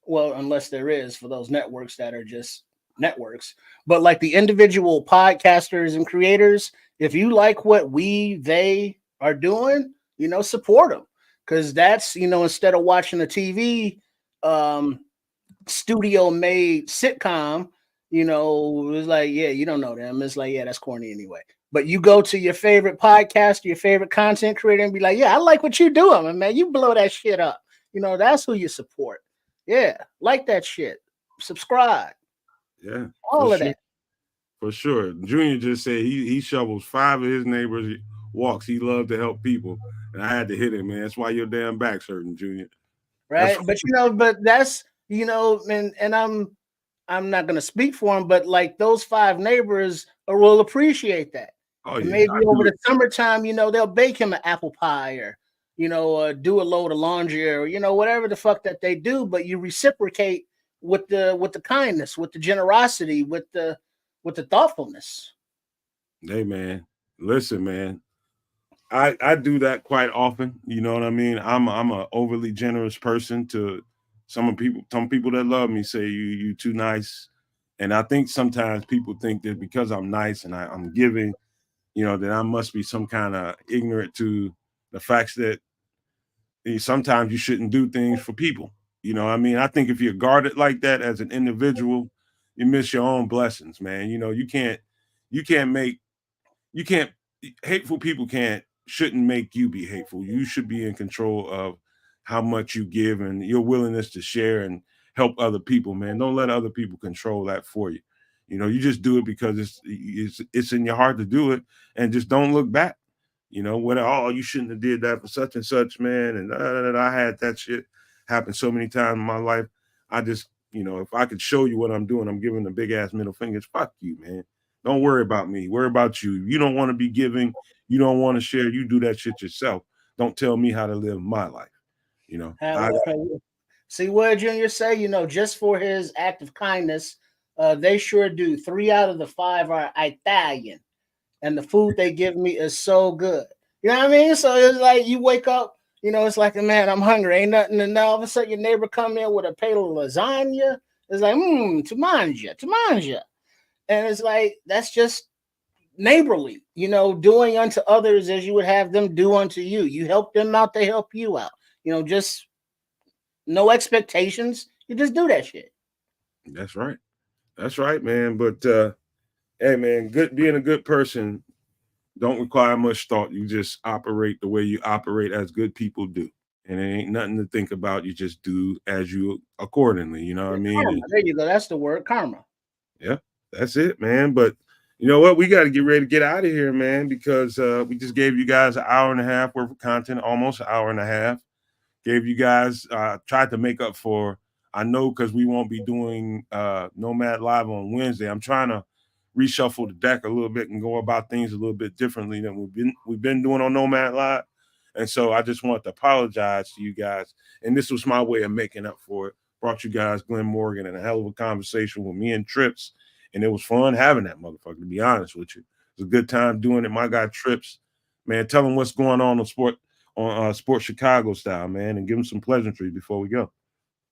[SPEAKER 3] well, unless there is, for those networks that are just networks, but like the individual podcasters and creators, if you like what they are doing, support them, because that's, instead of watching a TV studio made sitcom, it's like, yeah, you don't know them. It's like, yeah, that's corny anyway. But you go to your favorite podcast, your favorite content creator, and be like, yeah, I like what you're doing, man. You blow that shit up. That's who you support. Yeah, like that shit. Subscribe.
[SPEAKER 2] Yeah,
[SPEAKER 3] all of that.
[SPEAKER 2] For sure. Junior just said he shovels 5 of his neighbors' walks. He loved to help people, and I had to hit him, man. That's why your damn back's hurting, Junior.
[SPEAKER 3] Right, but that's and I'm not gonna speak for him, but like those 5 neighbors will appreciate that.
[SPEAKER 2] Oh,
[SPEAKER 3] and
[SPEAKER 2] yeah,
[SPEAKER 3] maybe over the summertime, they'll bake him an apple pie or do a load of laundry or whatever the fuck that they do. But you reciprocate with the kindness, with the generosity, with the thoughtfulness.
[SPEAKER 2] Hey man, listen, man. I do that quite often. You know what I mean? I'm a overly generous person to some people that love me say you too nice. And I think sometimes people think that because I'm nice and I'm giving, that I must be some kind of ignorant to the facts that sometimes you shouldn't do things for people. I think if you're guarded like that as an individual, you miss your own blessings, man. You can't make you can't hateful people shouldn't make you be hateful. You should be in control of how much you give and your willingness to share and help other people, man. Don't let other people control that for you. You just do it because it's in your heart to do it, and just don't look back. You shouldn't have did that for such and such, man. And I had that shit happen so many times in my life. I just, if I could show you what I'm doing, I'm giving the big ass middle fingers. Fuck you, man. Don't worry about me. Worry about you. You don't want to be giving. You don't want to share. You do that shit yourself. Don't tell me how to live my life.
[SPEAKER 3] See what Junior say, just for his act of kindness, they sure do. 3 out of the 5 are Italian, and the food they give me is so good. You know what I mean? So it's like you wake up, it's like, man, I'm hungry, ain't nothing, and now all of a sudden your neighbor come in with a plate of lasagna. It's like, to manja. And it's like, that's just neighborly, doing unto others as you would have them do unto you. You help them out, they help you out. Just no expectations. You just do that shit.
[SPEAKER 2] That's right. That's right, man. But hey, man, being a good person don't require much thought. You just operate the way you operate as good people do. And it ain't nothing to think about. You just do as you accordingly. You know what I mean?
[SPEAKER 3] Karma. There you go. That's the word, karma.
[SPEAKER 2] Yeah, that's it, man. But you know what? We got to get ready to get out of here, man, because we just gave you guys an hour and a half worth of content, almost an hour and a half. Gave you guys, tried to make up for, I know, because we won't be doing Nomad Live on Wednesday. I'm trying to reshuffle the deck a little bit and go about things a little bit differently than we've been doing on Nomad Live. And so I just want to apologize to you guys. And this was my way of making up for it. Brought you guys Glynn Morgan and a hell of a conversation with me and Trips. And it was fun having that motherfucker, to be honest with you. It was a good time doing it. My guy Trips, man, tell him what's going on Sports Chicago style, man, and give him some pleasantries before we go.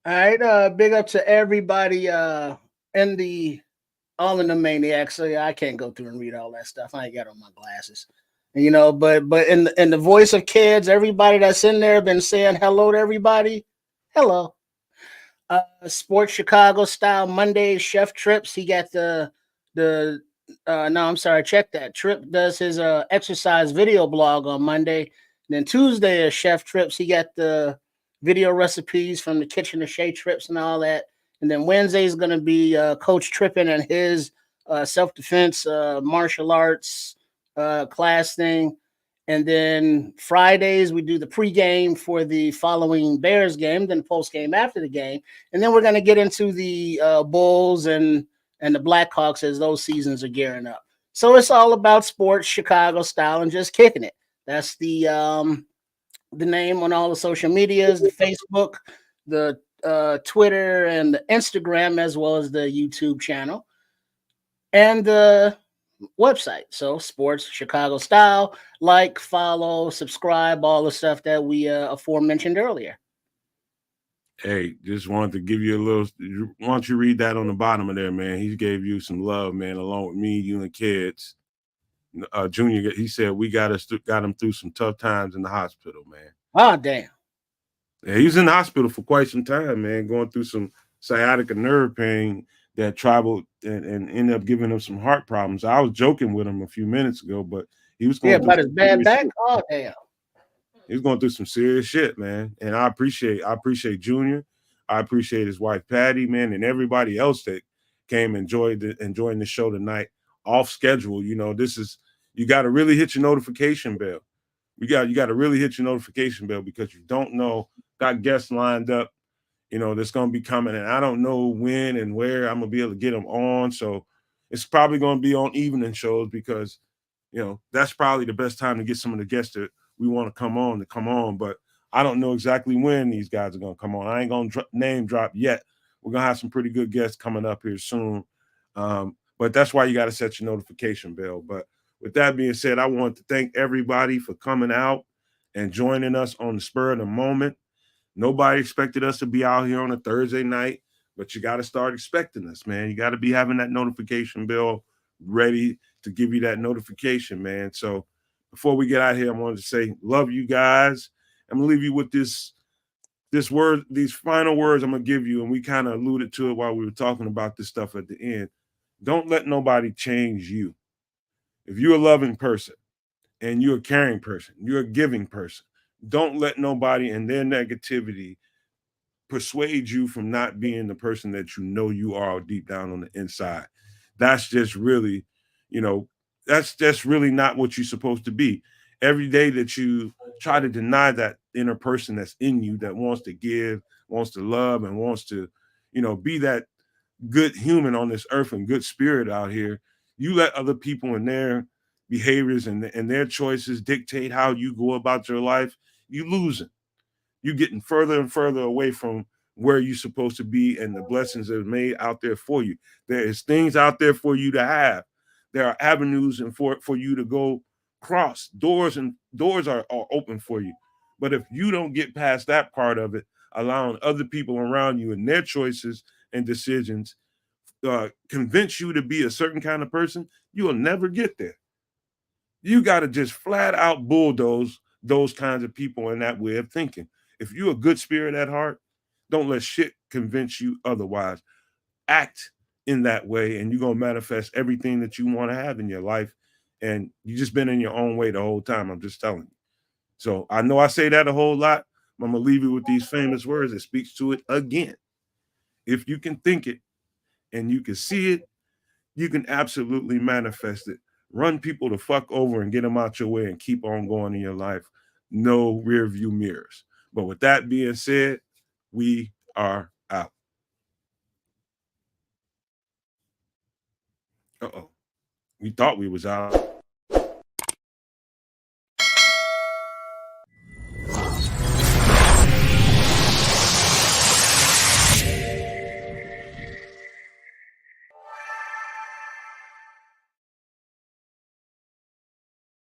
[SPEAKER 3] All right, big up to everybody all in the maniacs. So yeah, I can't go through and read all that stuff. I ain't got on my glasses, but in the voice of kids, everybody that's in there been saying hello to everybody. Hello. Sports Chicago style Monday, Chef Trips. He got no, I'm sorry, check that. Trip does his exercise video blog on Monday. And then Tuesday is Chef Trips. He got the video recipes from the kitchen to Shea Trips and all that. And then Wednesday is going to be Coach Trippin and his self-defense martial arts class thing. And then Fridays, we do the pregame for the following Bears game, then the postgame after the game. And then we're going to get into the Bulls and the Blackhawks as those seasons are gearing up. So it's all about sports, Chicago style, and just kicking it. That's the name on all the social medias, the Facebook, the Twitter, and the Instagram, as well as the YouTube channel. And the website. So Sports Chicago style, like, follow, subscribe, all the stuff that we aforementioned earlier.
[SPEAKER 2] Hey, just wanted to give you a little, why don't you read that on the bottom of there, man? He gave you some love, man, along with me, you and kids. Junior, he said we got him through some tough times in the hospital, man.
[SPEAKER 3] Oh, damn.
[SPEAKER 2] Yeah, he was in the hospital for quite some time, man, going through some sciatica nerve pain that traveled and ended up giving him some heart problems. I was joking with him a few minutes ago, but he was going
[SPEAKER 3] about his bad back. Oh, damn.
[SPEAKER 2] He was going through some serious shit, man. And I appreciate Junior. I appreciate his wife Patty, man, and everybody else that came enjoying the show tonight off schedule. This is, you got to really hit your notification bell. You got to really hit your notification bell, because you don't know, got guests lined up, that's going to be coming, and I don't know when and where I'm going to be able to get them on. So it's probably going to be on evening shows, because, that's probably the best time to get some of the guests that we want to come on. But I don't know exactly when these guys are going to come on. I ain't going to name drop yet. We're going to have some pretty good guests coming up here soon. But that's why you got to set your notification bell. But with that being said, I want to thank everybody for coming out and joining us on the spur of the moment. Nobody expected us to be out here on a Thursday night, but you got to start expecting us, man. You got to be having that notification bell ready to give you that notification, man. So before we get out here, I wanted to say, love you guys. I'm going to leave you with these final words I'm going to give you, and we kind of alluded to it while we were talking about this stuff at the end. Don't let nobody change you. If you're a loving person and you're a caring person, you're a giving person, don't let nobody and their negativity persuade you from not being the person that you know you are deep down on the inside. That's just really, that's just really not what you're supposed to be. Every day that you try to deny that inner person that's in you that wants to give, wants to love, and wants to, be that good human on this earth and good spirit out here, you let other people and their behaviors and their choices dictate how you go about your life, you losing. You're getting further and further away from where you're supposed to be and the blessings that are made out there for you. There is things out there for you to have. There are avenues and for you to go cross. Doors are open for you. But if you don't get past that part of it, allowing other people around you and their choices and decisions convince you to be a certain kind of person, you will never get there. You got to just flat out bulldoze those kinds of people in that way of thinking. If you're a good spirit at heart, don't let shit convince you otherwise. Act in that way, and you're going to manifest everything that you want to have in your life. And you just been in your own way the whole time. I'm just telling you. So I know I say that a whole lot. But I'm going to leave you with these famous words that speaks to it again. If you can think it and you can see it, you can absolutely manifest it. Run people the fuck over and get them out your way and keep on going in your life. No rear view mirrors. But with that being said, we are out. Uh-oh. We thought we was out.